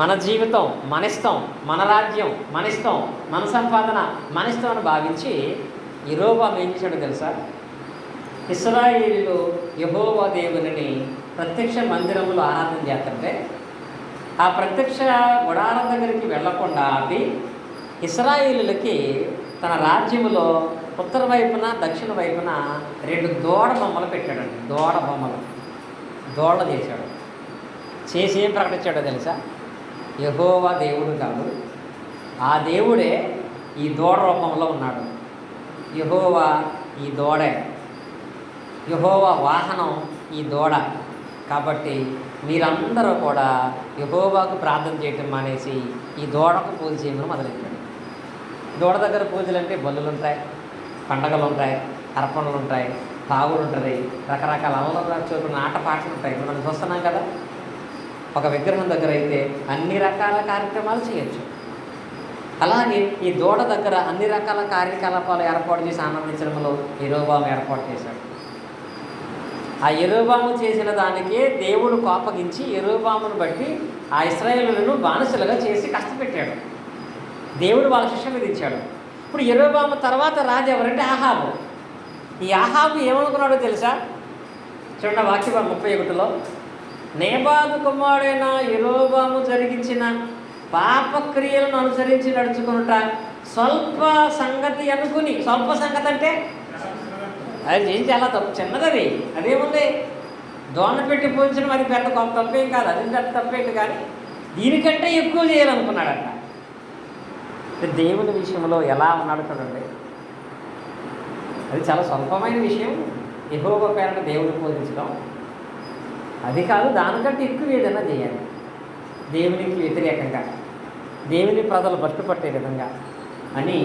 మన జీవితం మన ఇష్టం, మన రాజ్యం మన ఇష్టం, మన సంపాదన మన ఇష్టం అని భావించి యెరోబాము ఏం చేశాడో తెలుసా? ఇశ్రాయేలీయులు యెహోవా దేవునిని ప్రత్యక్ష మందిరములో ఆరాధన చేస్తుంటే ఆ ప్రత్యక్ష గుడారం దగ్గరికి వెళ్లకుండా ఆపి ఇశ్రాయేలీయులకి తన రాజ్యములో ఉత్తర వైపున దక్షిణ వైపున 2 దూడ బొమ్మలు పెట్టాడండి. దూడ బొమ్మలు, దూడలు చేశాడు. చేసి ఏం ప్రకటించాడో తెలుసా? యెహోవా దేవుడు కాదు, ఆ దేవుడే ఈ దూడ రూపంలో ఉన్నాడు. యెహోవా ఈ దూడే, యెహోవా వాహనం ఈ దూడ. కాబట్టి మీరందరూ కూడా యెహోవాకు ప్రార్థన చేయటం మానేసి ఈ దూడకు పూజ చేయమని మొదలెట్టాడు. దూడ దగ్గర పూజలు అంటే బలులు ఉంటాయి, పండగలు ఉంటాయి, అర్పణలు ఉంటాయి, తాగులు ఉంటుంది, రకరకాల అల్లరి చూపున ఆటపాటలు ఉంటాయి. మనం చూస్తున్నాం కదా. ఒక విగ్రహం దగ్గర అయితే అన్ని రకాల కార్యక్రమాలు చేయొచ్చు. అలాగే ఈ దూడ దగ్గర అన్ని రకాల కార్యకలాపాలు ఏర్పాటు చేసి ఆనందించడంలో యెరోబాము ఏర్పాటు చేశాడు. ఆ యెరోబాము చేసిన దానికే దేవుడు కోపగించి యెరోబామును బట్టి ఆ ఇశ్రాయేలులను బానిసలుగా చేసి కష్టపెట్టాడు. దేవుడు వాళ్ళ శిక్ష విధించాడు. ఇప్పుడు యెరోబాము తర్వాత రాజు ఎవరంటే ఆహాబు. ఈ ఆహాబు ఏమనుకున్నాడో తెలుసా? చూడండి వాక్యం 31లో, నేబాతు కుమారుడైన యెరోబాము జరిగించిన పాపక్రియలను అనుసరించి నడుచుకునుట స్వల్ప సంగతి అనుకుని, స్వల్ప సంగతి అంటే అది ఏం చాలా తప్పు, చిన్నది. అదేముంది, దోణ పెట్టి పోల్చడం అది పెద్ద గొప్ప తప్పేం కాదు, అది పెద్ద తప్పేంటి. కానీ దీనికంటే ఎక్కువ చేయాలనుకున్నాడట. దేవుని విషయంలో ఎలా ఉన్నాడు చూడండి. అది చాలా స్వల్పమైన విషయం. యెహోవా పేరట దేవుని పూజించడం అది కాదు, దానికంటే ఎక్కువ ఏదైనా చేయాలి. దేవునికి వ్యతిరేకంగా, దేవుని ప్రజలు పట్టుపట్టే విధంగా అని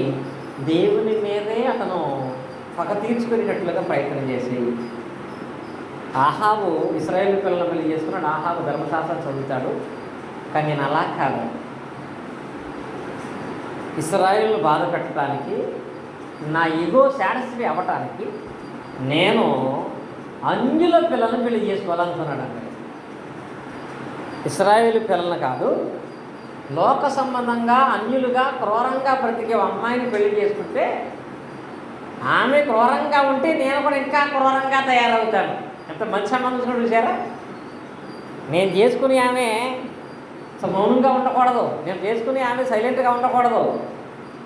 దేవుని మీదే అతను పగ తీర్చుకునేటట్లుగా ప్రయత్నం చేసి ఆహాబు ఇశ్రాయేలు పిల్లలను పెళ్లి చేసుకున్నాడు. ఆహాబు ధర్మశాస్త్రం చదువుతాడు. కానీ నేను అలా కాదు, ఇశ్రాయేలును బాధ పెట్టడానికి, నా ఈగో సాటిస్ఫై అవ్వటానికి నేను అన్యుల పిల్లలను పెళ్లి చేసుకోవాలనుకున్నాడు. అంటే ఇశ్రాయేలు పిల్లలను కాదు, లోక సంబంధంగా అన్యులుగా క్రూరంగా బ్రతికే అమ్మాయిని పెళ్లి చేసుకుంటే ఆమె క్రూరంగా ఉంటే నేను కూడా ఇంకా క్రూరంగా తయారవుతాను. ఎంత మంచి సంబంధం చూసారా? నేను చేసుకుని ఆమె మౌనంగా ఉండకూడదు, నేను చేసుకుని ఆమె సైలెంట్గా ఉండకూడదు.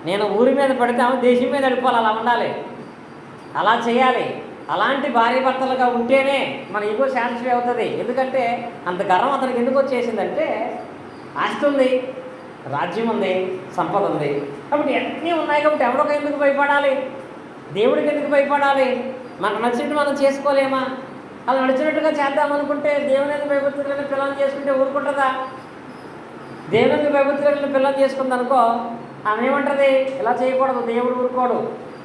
నేను ఊరి మీద పడితే ఆమె దేశం మీద వెళ్ళిపోవాలి, అలా ఉండాలి, అలా చేయాలి. అలాంటి భార్య భర్తలుగా ఉంటేనే మన ఈగో సాటిస్ఫై అవుతుంది. ఎందుకంటే అంత గర్వం అతనికి ఎందుకు వచ్చేసిందంటే ఆస్తి ఉంది, రాజ్యం ఉంది, సంపద ఉంది. కాబట్టి అన్నీ ఉన్నాయి. కాబట్టి ఎవరికి ఎందుకు భయపడాలి? దేవుడికి ఎందుకు భయపడాలి? మనకు నచ్చినట్టు మనం చేసుకోలేమా? అలా నడిచినట్టుగా చేద్దామనుకుంటే దేవుని భయభక్తులను పిల్లలు చేసుకుంటే ఊరుకుంటుందా? దేవుని భయభక్తులను పిల్లలు చేసుకుందనుకో ఆమె ఏమంటుంది? ఇలా చేయకూడదు, దేవుడు ఊరుకోడు,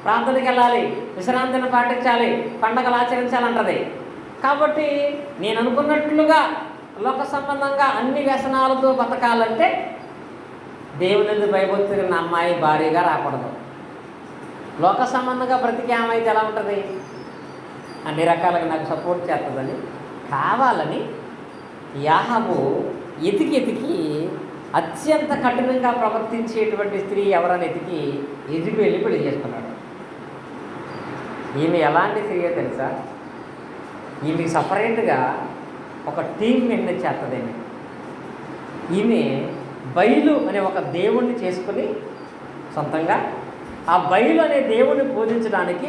ప్రార్థనకి వెళ్ళాలి, విశ్రాంతిని పాటించాలి, పండగలు ఆచరించాలంటది. కాబట్టి నేను అనుకున్నట్లుగా లోక సంబంధంగా అన్ని వ్యసనాలతో బతకాలంటే దేవుని భయభక్తులు అమ్మాయి భార్యగా రాకూడదు. లోక సంబంధంగా బ్రతికే ఆమె అయితే ఎలా ఉంటుంది? అన్ని రకాలుగా నాకు సపోర్ట్ చేస్తుందని కావాలని యాహాబు ఎతికి అత్యంత కఠినంగా ప్రవర్తించేటువంటి స్త్రీ ఎవరని ఎతికి యెజెబెల్ని పెళ్లి చేసుకున్నాడు. ఈమె ఎలాంటి స్త్రీయో తెలుసా? ఈమె సపరేట్గా ఒక టీం మెయింటైన్ చేస్తుంది. ఈమె బయలు అనే ఒక దేవుణ్ణి చేసుకుని సొంతంగా ఆ బయలు అనే దేవుణ్ణి పూజించడానికి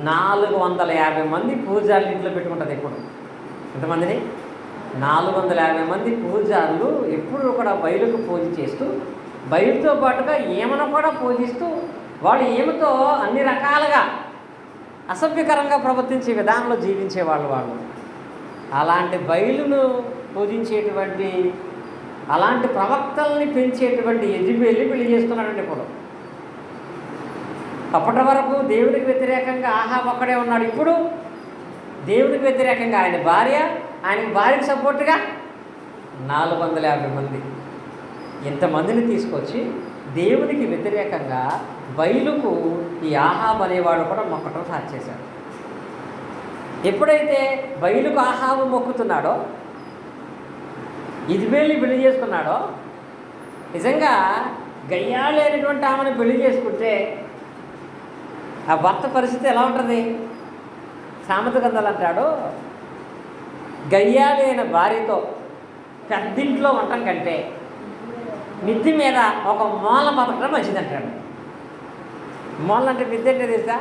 450 మంది పూజారులు ఇంట్లో పెట్టుకుంటుంది. ఎప్పుడు ఎంతమందిని? 450 మంది పూజారులు ఎప్పుడు కూడా బయలుకు పూజ చేస్తూ, బయలుతో పాటుగా ఈమెను కూడా పూజిస్తూ, వాళ్ళు ఈమెతో అన్ని రకాలుగా అసభ్యకరంగా ప్రవర్తించే విధానంలో జీవించేవాళ్ళు. అలాంటి బయలును పూజించేటువంటి అలాంటి ప్రవక్తల్ని పెంచేటువంటి యెజెబెల్ని పెళ్లి చేసుకున్నాడండి ఇప్పుడు. అప్పటి వరకు దేవునికి వ్యతిరేకంగా ఆహాబు ఒక్కడే ఉన్నాడు. ఇప్పుడు దేవునికి వ్యతిరేకంగా ఆయన భార్య, ఆయనకి భార్యకి సపోర్ట్గా 450 మంది. ఇంతమందిని తీసుకొచ్చి దేవునికి వ్యతిరేకంగా బయలుకు ఈ ఆహాబు అనేవాడు కూడా మొక్కటం స్టార్ట్ చేశాడు. ఎప్పుడైతే బయలుకు ఆహాబు మొక్కుతున్నాడో, యెజెబెల్ని పెళ్లి చేసుకున్నాడో, నిజంగా గయ్యాళైనటువంటి ఆమెను పెళ్లి చేసుకుంటే ఆ భర్త పరిస్థితి ఎలా ఉంటుంది? సామెత గ్రంథాలు అంటాడు, గయ్యాలైన భార్యతో పెద్దింట్లో ఉండటం కంటే మిద్ది మీద ఒక మూల బతకడం మంచిది అంటాడు. మూల అంటే మిద్ది అంటే తెలుసా?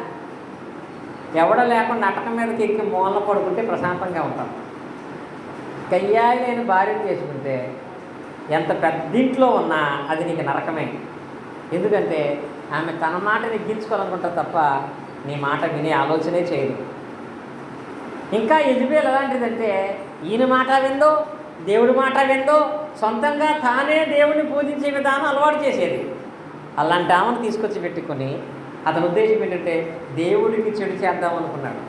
ఎవడో లేకుండా నటకం మీదకి ఎక్కి మూల పడుకుంటే ప్రశాంతంగా ఉంటాం. గయ్యాలైన భార్యను చేసుకుంటే ఎంత పెద్దింట్లో ఉన్నా అది నీకు నరకమే. ఎందుకంటే ఆమె తన మాట నెగ్గించుకోవాలనుకుంటా తప్ప నీ మాట వినే ఆలోచనే చేయదు. ఇంకా యెజెబెల్ ఎలాంటిదంటే ఈయన మాట విందో, దేవుడి మాట విందో, సొంతంగా తానే దేవుడిని పూజించే విధానం అలవాటు చేసేది. అలాంటి ఆమెను తీసుకొచ్చి పెట్టుకొని అతని ఉద్దేశం ఏంటంటే దేవుడికి చెడు చేద్దాం అనుకున్నాడు.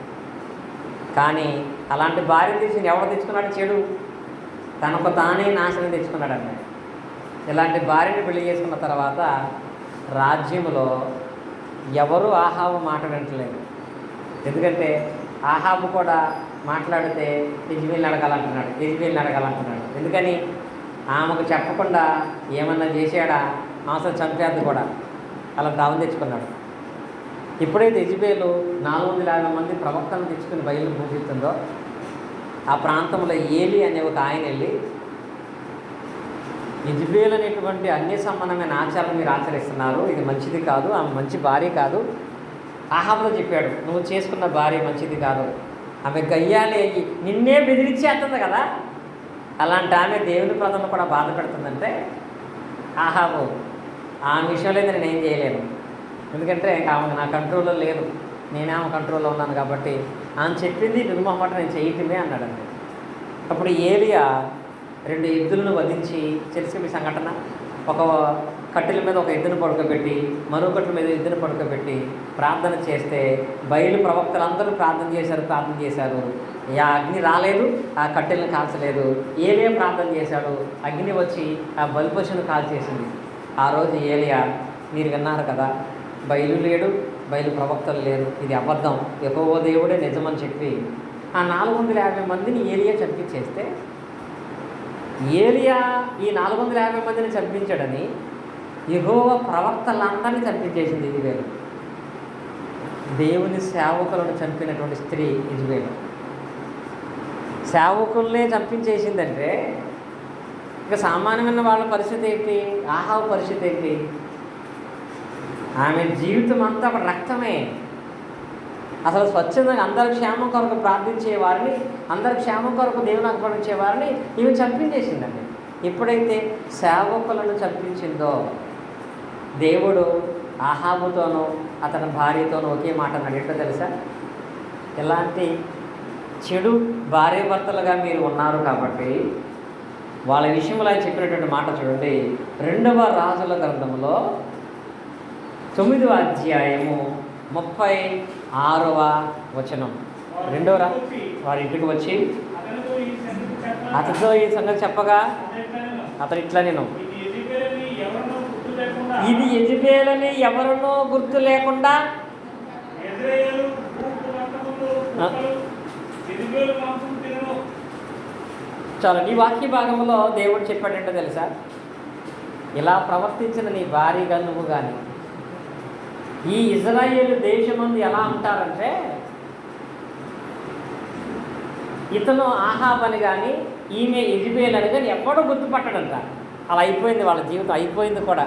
కానీ అలాంటి భార్య తీసి ఎవరు తెచ్చుకున్నాడు? చెడు తనకు తానే నాశనం తెచ్చుకున్నాడు అన్నమాట. ఇలాంటి భార్యని పెళ్లి చేసుకున్న తర్వాత రాజ్యంలో ఎవరు ఆహాబు మాట వింటలేదు. ఎందుకంటే ఆహాబు కూడా మాట్లాడితే యెజెబెల్ని అడగాలంటున్నాడు. ఎందుకని? ఆమెకు చెప్పకుండా ఏమన్నా చేశాడా? అవసరం చంపేద్దు కూడా. అలా దావం తెచ్చుకున్నాడు. ఎప్పుడైతే యెజెబెలు 450 మంది ప్రవక్తలను తెచ్చుకుని బయలు పూజిస్తుందో, ఆ ప్రాంతంలో ఏలి అనే ఒక ఆయన వెళ్ళి, యెజెబెల్ అనేటువంటి అన్య సంబంధమైన ఆచారాలు మీరు ఆచరిస్తున్నారు, ఇది మంచిది కాదు, ఆమె మంచి భార్య కాదు. ఆహాబుతో చెప్పాడు, నువ్వు చేసుకున్న భార్య మంచిది కాదు, ఆమె గయ్యాలి అయ్యి నిన్నే బెదిరించేస్తుంది కదా, అలాంటి ఆమె దేవుని ప్రజలను కూడా బాధ పెడుతుందంటే ఆహాబు ఆ విషయంలో నేను ఏం చేయలేను, ఎందుకంటే ఆమె నా కంట్రోల్లో లేదు, నేనే ఆమె కంట్రోల్లో ఉన్నాను కాబట్టి ఆమె చెప్పింది నిర్మోహమాట నేను చేయటమే అన్నాడండి. అప్పుడు ఏలియా 2 ఎద్దులను వధించి, తెలిసి మీ సంఘటన, ఒక కట్టెల మీద ఒక ఎద్దును పడుకోబెట్టి మరో కట్టెల మీద ఎద్దును పడుకోబెట్టి ప్రార్థన చేస్తే బయలు ప్రవక్తలందరూ ప్రార్థన చేశారు. ఆ అగ్ని రాలేదు, ఆ కట్టెలను కాల్చలేదు. ఏలియా ప్రార్థన చేశాడు, అగ్ని వచ్చి ఆ బలిపశును కాల్చేసింది. ఆ రోజు ఏలియా, మీరు విన్నారు కదా, బయలు లేడు, బయలు ప్రవక్తలు లేరు, ఇది అబద్ధం, యెహోవా దేవుడే నిజమని చెప్పి ఆ 450 మందిని ఏలియా చంపించేస్తే, ఏలియా ఈ 450 మందిని చంపించాడని యెహోవా ప్రవక్తలందరినీ చంపించేసింది యెజెబెలు. దేవుని సేవకులను చంపినటువంటి స్త్రీ యెజెబెలు. సేవకుల్నే చంపించేసిందంటే ఇక సామాన్యమైన వాళ్ళ పరిస్థితి ఏంటి? ఆహాబు పరిస్థితి ఏంటి? ఆమె జీవితం అంతా ఒక రక్తమే. అసలు స్వచ్ఛందంగా అందరి క్షేమం కొరకు ప్రార్థించే వారిని, అందరి క్షేమం కొరకు దేవుని అర్పణించే వారిని ఈమె చంపించేసిందండి. ఎప్పుడైతే సేవకులను చంపించిందో, దేవుడు ఆహాబుతోనూ అతని భార్యతోనూ ఒకే మాట అన్నాడు. ఏంటో తెలుసా? ఇలాంటి చెడు భార్యాభర్తలుగా మీరు ఉన్నారు కాబట్టి వాళ్ళ విషయంలో ఆయన చెప్పినటువంటి మాట చూడండి. 2వ రాజుల గ్రంథంలో 9వ అధ్యాయము 36వ వచనం. 2వ వారి ఇంటికి వచ్చి అతనితో ఈ సంగతి చెప్పగా అతను ఇట్లా, నేను ఇది యెజెబెలని ఎవరినో గుర్తు లేకుండా చాలా నీ వాక్య భాగంలో దేవుడు చెప్పాడంటే తెలుసా, ఇలా ప్రవర్తించిన నీ భార్యగా నువ్వు కానీ ఈ ఇజ్రాయేలు దేశమందు ఎలా అంటారంటే, ఇతను ఆహాబ్ అని కానీ ఈమె యెజెబెల్ అని కానీ ఎప్పుడూ గుర్తుపట్టడంట. అలా అయిపోయింది వాళ్ళ జీవితం, అయిపోయింది కూడా.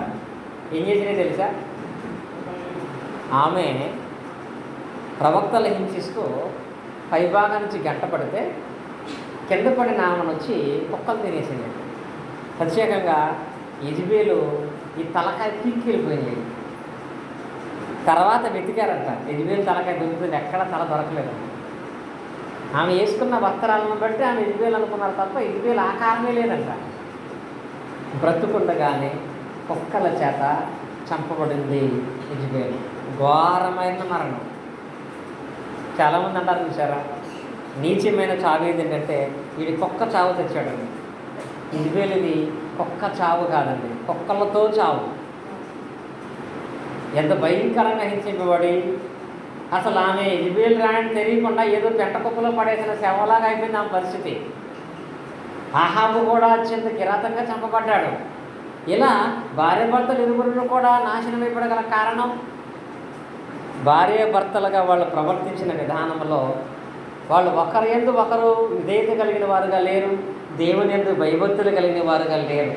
ఏం చేసినాయి తెలుసా? ఆమె ప్రవక్తలు హింసిస్తూ పైభాగం నుంచి గంట పడితే కింద పడిన ఆమెను వచ్చి కుక్కలు తినేసింది. ప్రత్యేకంగా యెజెబెలు ఈ తలకాయ పీక్కి వెళ్ళిపోయింది. తర్వాత వెతికారంట, యెజెబెలు తలకాయ దొరుకుతుంది, ఎక్కడ తల దొరకలేదు. ఆమె వేసుకున్న వస్త్రాలను బట్టి ఆమె యెజెబెల్ అనుకున్నారు తప్ప యెజెబెల్ ఆకారమే లేదంట. బ్రతుకుండగానే కుక్కల చేత చంపబడింది యెజెబెలు. ఘోరమైన మరణం. చాలామంది అంటారు చూసారా, నీచమైన చావు ఏంటంటే వీడి కుక్క చావు తెచ్చాడండి. యెజెబెలుది కుక్క చావు కాదండి, కుక్కలతో చావు. ఎంత భయంకరంగా హింసింపబడి అసలు ఆమె యెజెబెలు రాని తెలియకుండా ఏదో పెంట కుప్పలో పడేసిన శవలాగా అయిపోయింది ఆమె పరిస్థితి. ఆహాబు కూడా అత్యంత కిరాతంగా చంపబడ్డాడు. ఇలా భార్యాభర్తలు ఇరువురు కూడా నాశనం అయిపోగల కారణం భార్యాభర్తలుగా వాళ్ళు ప్రవర్తించిన విధానంలో వాళ్ళు ఒకరి యందు ఒకరు విధేయత కలిగిన వారుగా లేరు, దేవుని యందు భయభక్తులు కలిగిన వారుగా లేరు.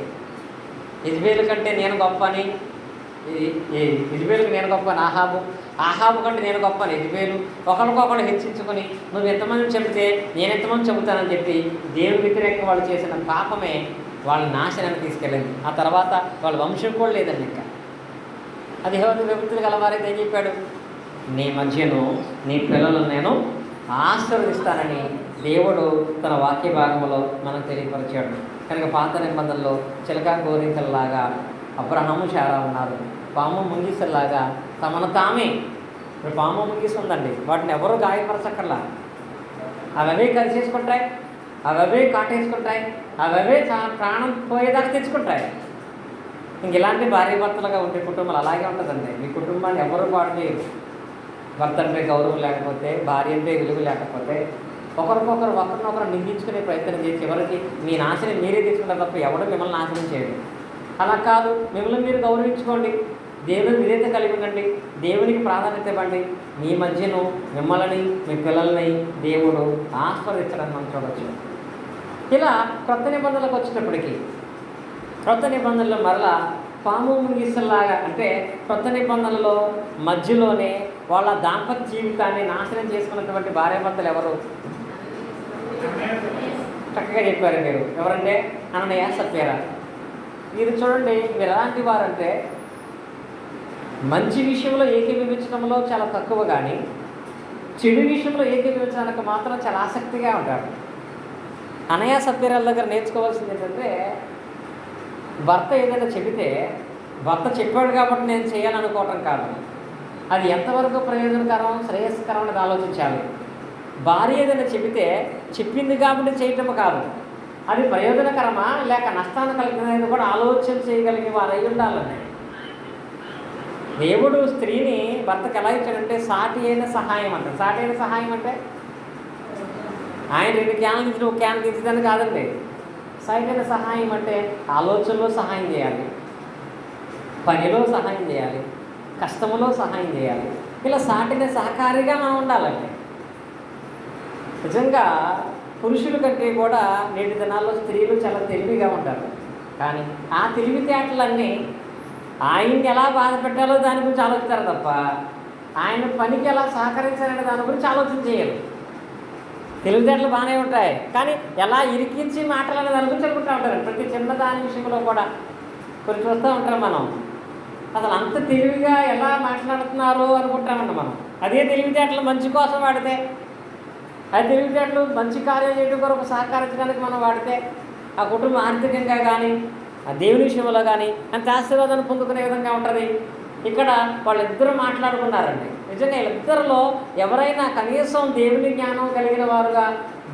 యెజెబెలు కంటే నేను గొప్ప అని యెజెబెలుకి నేను గొప్ప అని ఆహాబు కంటే నేను గొప్ప అని యెజెబెలు ఒకరికొకరు హెచ్చించుకొని నువ్వు ఎంతమంది చెబితే నేను ఎంతమంది చెబుతానని చెప్పి దేవుని వ్యతిరేకంగా వాళ్ళు చేసిన పాపమే వాళ్ళ నాశనాన్ని తీసుకెళ్ళింది. ఆ తర్వాత వాళ్ళ వంశం కూడా లేదండి ఇంకా. అది విభక్తులు గలవారైతే ఏం చెప్పాడు, నీ మధ్యను నీ పిల్లలను నేను ఆశీర్వదిస్తానని దేవుడు తన వాక్య భాగంలో మనకు తెలియపరిచాడు. కనుక పాత నిబంధనలో చిలక గోరింకల్లాగా అబ్రహాము శారా ఉన్నారు. పాము ముంగిసల్లాగా తమను తామే, ఇప్పుడు పాము ముంగిసి ఉందండి, వాటిని ఎవరూ గాయపరచక్కర్లా. అవే కలిసేసుకుంటాయి, అవే కాటేసుకుంటాయి, అవే ప్రాణం పోయేదాకా తెచ్చుకుంటాయి. ఇంక ఇలాంటి భార్యాభర్తలుగా ఉండే కుటుంబాలు అలాగే ఉంటుందండి. మీ కుటుంబాన్ని ఎవరు పాడు చేయరు. భర్త అంటే గౌరవం లేకపోతే, భార్య అంటే విలువ లేకపోతే, ఒకరినొకరు నిందించుకునే ప్రయత్నం చేసి చివరికి మీ నాశనం మీరే తీసుకుంటారు తప్ప ఎవడు మిమ్మల్ని నాశనం చేయడు. అలా కాదు, మిమ్మల్ని మీరు గౌరవించుకోండి, దేవుని విధేయత కలిగి ఉండండి, దేవునికి ప్రాధాన్యత ఇవ్వండి. మీ మధ్యను మిమ్మల్ని మీ పిల్లల్ని దేవుడు ఆస్వాదించడానికి మనం చూడవచ్చు. ఇలా క్రొత్త నిబంధనలకు వచ్చేటప్పటికి క్రొత్త నిబంధనలు మరలా పాము ముంగిసల్లాగా, అంటే క్రొత్త నిబంధనలో మధ్యలోనే వాళ్ళ దాంపత్య జీవితాన్ని నాశనం చేసుకున్నటువంటి భార్యాభర్తలు ఎవరు? చక్కగా చెప్పారు మీరు. ఎవరంటే అననీయ సప్ఫీరా. మీరు చూడండి, మీరు ఎలాంటి వారంటే మంచి విషయంలో ఏకీభవించడంలో చాలా తక్కువ, కానీ చెడు విషయంలో ఏకీభవించడానికి మాత్రం చాలా ఆసక్తిగా ఉంటారు. అననీయ సప్ఫీరాల దగ్గర నేర్చుకోవాల్సింది ఏంటంటే, భర్త ఏదైనా చెబితే భర్త చెప్పాడు కాబట్టి నేను చేయాలనుకోవటం కాదు, అది ఎంతవరకు ప్రయోజనకరం శ్రేయస్కరం అనేది ఆలోచించాలి. భార్య ఏదైనా చెబితే చెప్పింది కాబట్టి చేయటం కాదు, అది ప్రయోజనకరమా లేక నష్టాన్ని కలిగినది కూడా ఆలోచన చేయగలిగే వారు అయి ఉండాలండి. దేవుడు స్త్రీని భర్తకు ఎలా ఇచ్చాడంటే సాటి అయిన సహాయం అంటారు. సాటి అయిన సహాయం అంటే ఆయన 2 క్యాన్లు తీసి ఒక క్యాన్ తీసేదని కాదండి. సాటి అయిన సహాయం అంటే ఆలోచనలో సహాయం చేయాలి, పనిలో సహాయం చేయాలి, కష్టములో సహాయం చేయాలి. ఇలా సాటిన సహకారిగా మనం ఉండాలండి. నిజంగా పురుషుల కంటే కూడా నేటి దినాల్లో స్త్రీలు చాలా తెలివిగా ఉంటారు. కానీ ఆ తెలివితేటలన్నీ ఆయన్ని ఎలా బాధ పెట్టాలో దాని గురించి ఆలోచిస్తారు తప్ప ఆయన పనికి ఎలా సహకరించాలనే దాని గురించి ఆలోచన చేయరు. తెలివితేటలు బాగానే ఉంటాయి, కానీ ఎలా ఇరికించి మాట్లాడే దాని గురించి అనుకుంటూ ఉంటారు. ప్రతి చిన్న దాని విషయంలో కూడా కొన్ని చూస్తూ ఉంటాం మనం. అసలు అంత తెలివిగా ఎలా మాట్లాడుతున్నారో అనుకుంటామండి మనం. అదే తెలివితేటలు మంచి కోసం వాడితే, అది తెలివితేటలు మంచి కార్యం చేయడం కొరకు సహకరించడానికి మనం వాడితే ఆ కుటుంబం ఆర్థికంగా కానీ ఆ దేవుని విషయంలో కానీ అంత ఆశీర్వాదాన్ని పొందుకునే విధంగా ఉంటుంది. ఇక్కడ వాళ్ళిద్దరూ మాట్లాడుకున్నారండి. నిజంగా వీళ్ళిద్దరిలో ఎవరైనా కనీసం దేవుని జ్ఞానం కలిగిన వారుగా,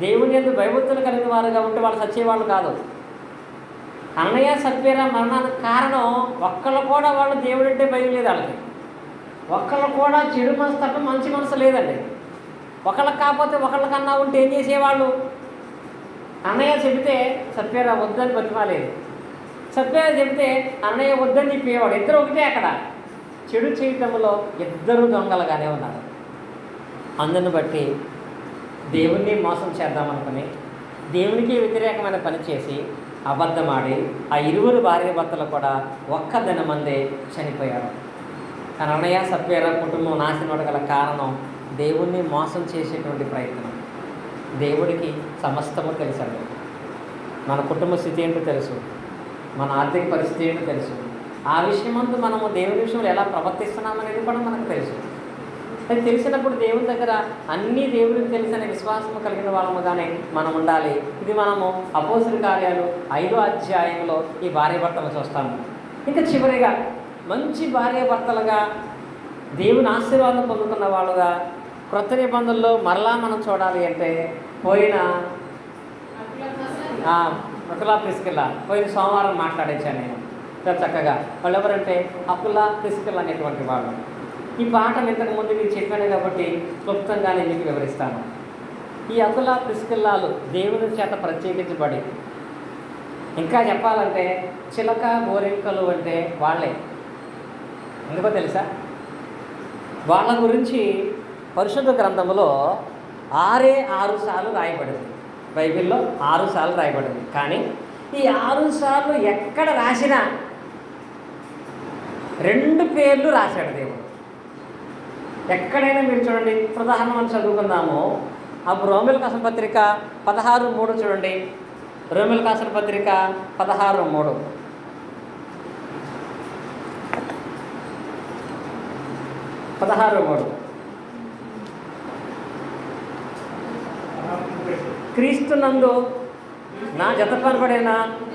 దేవుని యందు భయభక్తులు కలిగిన వారుగా ఉంటే వాళ్ళు చచ్చేవాళ్ళు కాదు. అననీయ సప్ఫీరా మరణానికి కారణం ఒక్కళ్ళు కూడా వాళ్ళు దేవుడు అంటే భయం లేదు వాళ్ళకి. ఒక్కళ్ళు కూడా చెడు మనసు తప్ప మంచి మనసు లేదండి. ఒకళ్ళకి కాకపోతే ఒకళ్ళకన్నా ఉంటే ఏం చేసేవాళ్ళు? అన్నయ్య చెబితే సప్ఫీరా వద్దని బతిమాలేదు, సప్ఫీరా చెబితే అన్నయ్య వద్దని చెప్పేవాడు. ఇద్దరు ఒకటే. అక్కడ చెడు చేయటంలో ఇద్దరు దొంగలుగానే ఉన్నారు. అందుని బట్టి దేవుణ్ణి మోసం చేద్దామనుకుని దేవునికి వ్యతిరేకమైన పని చేసి అబద్ధమాడి ఆ ఇరువురు భార్యాభర్తలు కూడా ఒక్క దినమందే చనిపోయారు. కానీ అననీయ సప్ఫీరా కుటుంబం నాశనం గల కారణం దేవుణ్ణి మోసం చేసేటువంటి ప్రయత్నం. దేవుడికి సమస్తము తెలుసండి. మన కుటుంబ స్థితి ఏంటో తెలుసు, మన ఆర్థిక పరిస్థితి ఏంటో తెలుసు. ఆ విషయమందు మనము దేవుని విషయంలో ఎలా ప్రవర్తిస్తున్నామనేది కూడా మనకు తెలుసు. అది తెలిసినప్పుడు దేవుని దగ్గర అన్నీ దేవుడికి తెలిసిన విశ్వాసం కలిగిన వాళ్ళముగానే మనం ఉండాలి. ఇది మనము అపోస్తుల కార్యాలు 5వ అధ్యాయంలో ఈ భార్యాభర్తలు చూస్తాము. ఇంకా చివరిగా మంచి భార్యాభర్తలుగా దేవుని ఆశీర్వాదం పొందుకున్న వాళ్ళుగా క్రొత్త నిబంధనలో మరలా మనం చూడాలి అంటే పోయిన అకులా ప్రిస్కిల్లా పోయిన సోమవారం మాట్లాడేశాను నేను చాలా చక్కగా. వాళ్ళు ఎవరంటే అకులా ప్రిస్కిల్లా అనేటువంటి వాళ్ళు. ఈ పాఠం ఇంతకుముందు మీకు చెప్పాను కాబట్టి క్లుప్తంగా నేను మీకు వివరిస్తాను. ఈ అకులా ప్రిస్కిల్లాలు దేవుని చేత ప్రత్యేకించబడి, ఇంకా చెప్పాలంటే చిలక గోరింకలు అంటే వాళ్ళే. ఎందుకో తెలుసా? వాళ్ళ గురించి పరిశుద్ధ గ్రంథంలో 6 సార్లు రాయబడింది. బైబిల్లో 6 సార్లు రాయబడింది. కానీ ఈ 6 సార్లు ఎక్కడ రాసినా 2 పేర్లు రాశాడు దేవుడు. ఎక్కడైనా మీరు చూడండి, ఉదాహరణ మనం చదువుకుందాము. అప్పుడు రోమిలకు రాసిన పత్రిక 16:3 చూడండి. రోమిలకు రాసిన పత్రిక 16:3. క్రీస్తునందు నా జతపరబడిన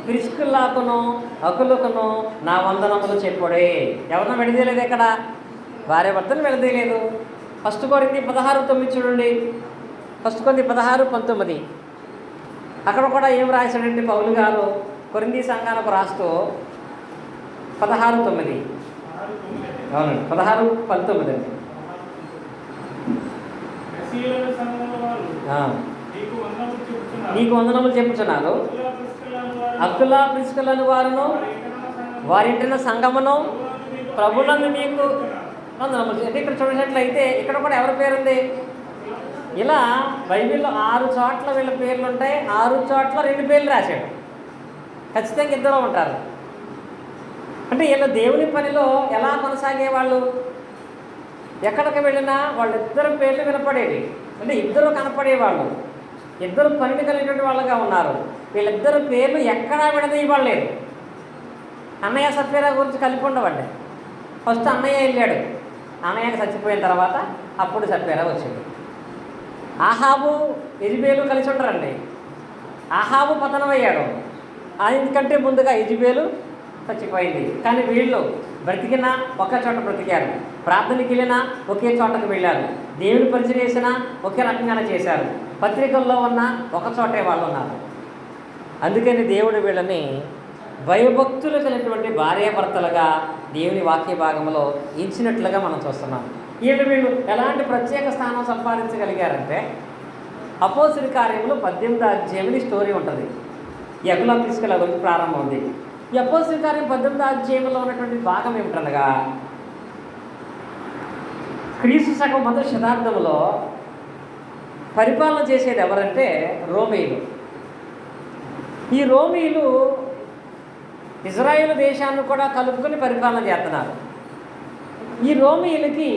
ప్రిస్కిల్లాకును అకులకును నా వందనములు చెప్పుడే. ఎవరన్నా విడదీయలేదు ఇక్కడ, భార్యాభర్తలు విడదీయలేదు. 1 కొరింథీ 16:9 చూడండి. 1 కొరింథీ 16:19. అక్కడ కూడా ఏం రాశాడంటే పౌలు గారు కొరింథీ సంఘానికి రాస్తూ 16:9. అవునండి, 16:19 అండి. నీకు వందనములు చెప్పుచున్నారు. అకులా ప్రిస్కిల్లాను వారును వారింటిన సంగమును ప్రభువులను మీకు వందనములు. అంటే ఇక్కడ చూసినట్లయితే ఇక్కడ కూడా ఎవరి పేరుంది? ఇలా బైబిల్లో 6 చోట్ల వీళ్ళ పేర్లు ఉంటాయి. 6 చోట్ల 2 పేర్లు రాశాడు. ఖచ్చితంగా ఇద్దరు ఉంటారు. అంటే వీళ్ళ దేవుని పనిలో ఎలా కొనసాగేవాళ్ళు? ఎక్కడికి వెళ్ళినా వాళ్ళిద్దరు పేర్లు వినపడేవి. అంటే ఇద్దరు కనపడేవాళ్ళు, ఇద్దరు పనిని కలిగినటువంటి వాళ్ళుగా ఉన్నారు. వీళ్ళిద్దరు పేర్లు ఎక్కడా విడదీయబడలేదు. అన్నయ్య సత్యరా గురించి కలిపి ఉండవండి. ఫస్ట్ అన్నయ్య వెళ్ళాడు, అన్నయ్యకి చచ్చిపోయిన తర్వాత అప్పుడు సత్యరా వచ్చింది. ఆహాబు యెజబేలు కలిసి ఉండరండి. ఆహాబు పతనమయ్యాడు, ఎందుకంటే ముందుగా యెజబేలు చచ్చిపోయింది. కానీ వీళ్ళు బ్రతికినా ఒకే చోట బ్రతికారు, ప్రార్థనకి వెళ్ళినా ఒకే చోటకు వెళ్ళారు, దేవుని పరిచయం చేసినా ఒకే రకంగానే చేశారు, పత్రికల్లో ఉన్న ఒక చోటే వాళ్ళు ఉన్నారు. అందుకని దేవుడు వీళ్ళని భయభక్తులు కలిగినటువంటి భార్యాభర్తలుగా దేవుని వాక్య భాగంలో ఇచ్చినట్లుగా మనం చూస్తున్నాం. వీళ్ళు ఎలాంటి ప్రత్యేక స్థానం సంపాదించగలిగారంటే అపోస్తుల కార్యములు 18వ అధ్యాయంలో స్టోరీ ఉంటుంది. ఈ అకులా ప్రిస్కిల్లా గురించి ప్రారంభం ఉంది. ఈ అపోస్తుల కార్యం 18వ అధ్యాయంలో ఉన్నటువంటి భాగం ఏమిటనగా క్రీస్తు శకం 1వ శతాబ్దంలో పరిపాలన చేసేది ఎవరంటే రోమీయులు. ఈ రోమీయులు ఇజ్రాయేల్ దేశాన్ని కూడా కలుపుకొని పరిపాలన చేస్తున్నారు. ఈ రోమీయులకి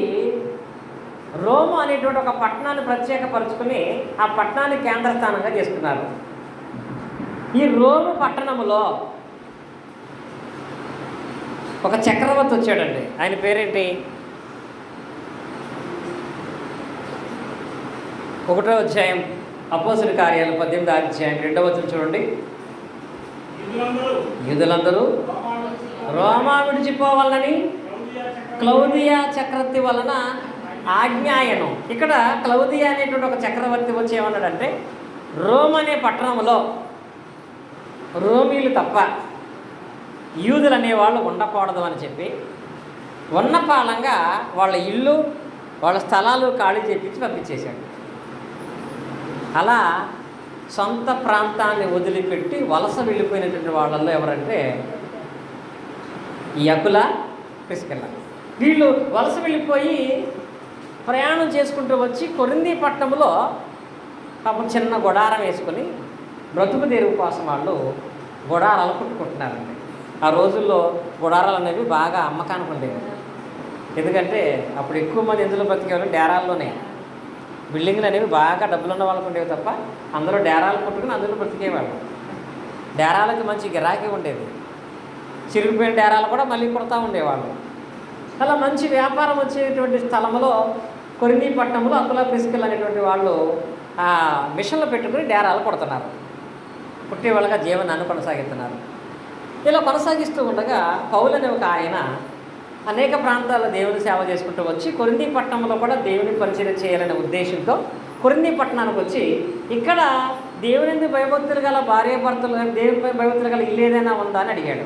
రోము అనేటువంటి ఒక పట్టణాన్ని ప్రత్యేకపరుచుకొని ఆ పట్టణాన్ని కేంద్రస్థానంగా చేసుకున్నారు. ఈ రోము పట్టణంలో ఒక చక్రవర్తి వచ్చాడండి. ఆయన పేరేంటి? 1వ అధ్యాయం అపోస్తుల కార్యాలు 18వ అధ్యాయం 2వ వచనం చూడండి. యూదులందరూ రోమా విడిచిపోవాలని క్లౌదియా చక్రవర్తి వలన ఆజ్ఞాయనం. ఇక్కడ క్లౌదియా అనేటువంటి ఒక చక్రవర్తి వచ్చి ఏమన్నాడంటే రోమ్ అనే పట్టణంలో రోమీలు తప్ప యూదులు అనేవాళ్ళు ఉండకూడదు అని చెప్పి ఉన్నపాలంగా వాళ్ళ ఇల్లు వాళ్ళ స్థలాలు ఖాళీ చేపించి పంపించేశాడు. అలా సొంత ప్రాంతాన్ని వదిలిపెట్టి వలస వెళ్ళిపోయినటువంటి వాళ్ళల్లో ఎవరంటే ఈ అకులా ప్రిస్కిల్లా. వీళ్ళు వలస వెళ్ళిపోయి ప్రయాణం చేసుకుంటూ వచ్చి కొరింథీ పట్టణంలో పాపం చిన్న గుడారం వేసుకొని బ్రతుకు తెరువు కోసం వాళ్ళు గుడారాలు కుట్టుకుంటున్నారండి. ఆ రోజుల్లో గుడారాలు అనేవి బాగా అమ్మకానికి ఉండేవి. ఎందుకంటే అప్పుడు ఎక్కువ మంది ఎందులో బ్రతికేవాళ్ళు డేరాల్లోనే. బిల్డింగ్లు అనేవి బాగా డబ్బులున్న వాళ్ళకు ఉండేవి తప్ప అందరూ డేరాలు కొట్టుకుని అందులో బ్రతికేవాళ్ళు. డేరాలకి మంచి గిరాకీ ఉండేది. చిరిగిపోయిన డేరాలు కూడా మళ్ళీ కుడతా ఉండేవాళ్ళు. అలా మంచి వ్యాపారం వచ్చేటువంటి స్థలంలో కొరింథీ పట్టణంలో అకుల ప్రిస్కిల్ల అనేటువంటి వాళ్ళు ఆ మిషన్లు పెట్టుకుని డేరాలు కొడుతున్నారు, పుట్టేవాళ్ళగా జీవనాన్ని కొనసాగిస్తున్నారు. ఇలా కొనసాగిస్తూ ఉండగా పౌలు అనే ఒక ఆయన అనేక ప్రాంతాల్లో దేవుని సేవ చేసుకుంటూ వచ్చి కొరింథీ పట్టణంలో కూడా దేవుని పరిచయం చేయాలనే ఉద్దేశంతో కొరింథీ పట్టణానికి వచ్చి ఇక్కడ దేవుని భయభక్తులు గల భార్యాభర్తలు, దేవునిపై భయభక్తులు గల ఇల్లు ఏదైనా ఉందా అని అడిగాడు.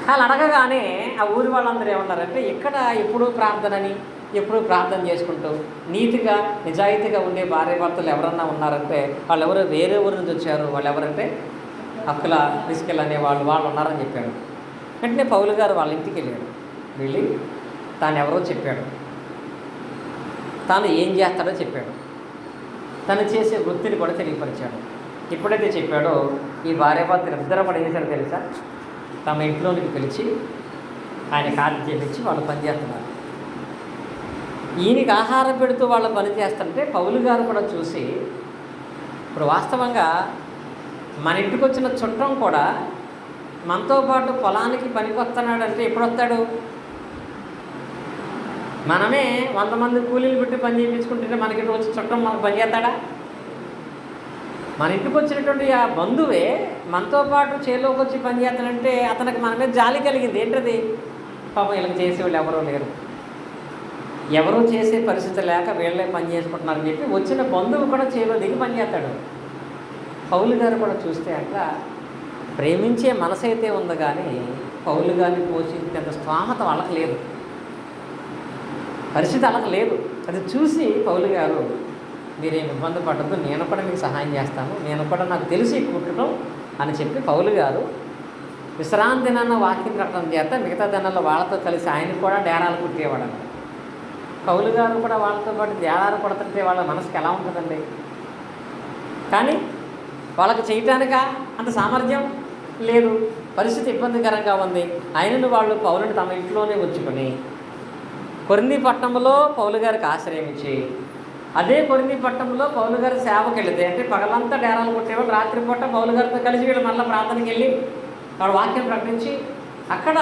వాళ్ళు అడగగానే ఆ ఊరి వాళ్ళందరూ ఏమన్నారంటే, ఇక్కడ ఎప్పుడూ ప్రార్థనని, ఎప్పుడూ ప్రార్థన చేసుకుంటూ నీతిగా నిజాయితీగా ఉండే భార్యాభర్తలు ఎవరన్నా ఉన్నారంటే వాళ్ళు ఎవరో వేరే ఊరి నుంచి వచ్చారు, వాళ్ళు ఎవరంటే అక్కుల ప్రిస్కిల్ల అనే వాళ్ళు ఉన్నారని చెప్పాడు. వెంటనే పౌలు గారు వాళ్ళ ఇంటికి వెళ్ళాడు. వెళ్ళి తాను ఎవరో చెప్పాడు, తాను ఏం చేస్తాడో చెప్పాడు, తను చేసే వృత్తిని కూడా తెలియపరిచాడు. ఎప్పుడైతే చెప్పాడో ఈ భార్యాభర్తలు ఇద్దరు కూడా ఏం చేశారో తెలుసా, తమ ఇంట్లోనికి పిలిచి ఆయన కార్డు చేపించి వాళ్ళు పనిచేస్తున్నారు. ఈయనకి ఆహారం పెడుతూ వాళ్ళు పని చేస్తుంటే పౌలు గారు కూడా చూసి, ఇప్పుడు వాస్తవంగా మన ఇంటికి వచ్చిన చుట్టం కూడా మనతో పాటు పొలానికి పనికి వస్తున్నాడు అంటే ఎప్పుడు వస్తాడు? మనమే 100 మంది కూలీలు పెట్టి పని చేయించుకుంటుంటే మనకి వచ్చి చుట్టం మనకు పని చేస్తాడా? మన ఇంటికి వచ్చినటువంటి ఆ బంధువే మనతో పాటు చేలోకి వచ్చి పని చేస్తాడంటే అతనికి మన మీద జాలి కలిగింది. ఏంటది? పాపం వీళ్ళకి చేసేవాళ్ళు ఎవరో లేరు, ఎవరూ చేసే పరిస్థితి లేక వీళ్ళే పని చేసుకుంటున్నారని చెప్పి వచ్చిన బంధువు కూడా చేలో దిగి పని చేస్తాడు. పౌలు గారు కూడా చూస్తే అట్లా ప్రేమించే మనసు అయితే ఉంది, కానీ పౌలు గారిని పోషించేంత స్తోమత వాళ్ళకి లేదు, పరిస్థితి వాళ్ళకి లేదు. అది చూసి పౌలు గారు, మీరేం ఇబ్బంది పడద్దు, నేను కూడా మీకు సహాయం చేస్తాను, నేను కూడా నాకు తెలిసి కుట్టడం అని చెప్పి పౌలు గారు విశ్రాంతి దినాన్న వాక్యం ప్రకటన చేత మిగతా దినాల్లో వాళ్ళతో కలిసి ఆయన కూడా డేరాలు కుట్టేవాడు. పౌలు గారు కూడా వాళ్ళతో పాటు డేరాలు కొడుతుంటే వాళ్ళ మనసుకి ఎలా ఉంటుందండి? కానీ వాళ్ళకి చేయటానిక అంత సామర్థ్యం లేదు, పరిస్థితి ఇబ్బందికరంగా ఉంది. అయినను వాళ్ళు పౌలుని తమ ఇంట్లోనే ఉంచుకొని కొరింథీ పట్టణంలో పౌలు గారికి ఆశ్రయం ఇచ్చి, అదే కొరింథీ పట్టణంలో పౌలు గారి సేవకి వెళితే, అంటే పగలంతా డేరాలు కొట్టేవాళ్ళు, రాత్రిపూట పౌలు గారితో కలిసి వీళ్ళు మళ్ళీ ప్రార్థనకి వెళ్ళి వాడు వాక్యం ప్రకటించి, అక్కడ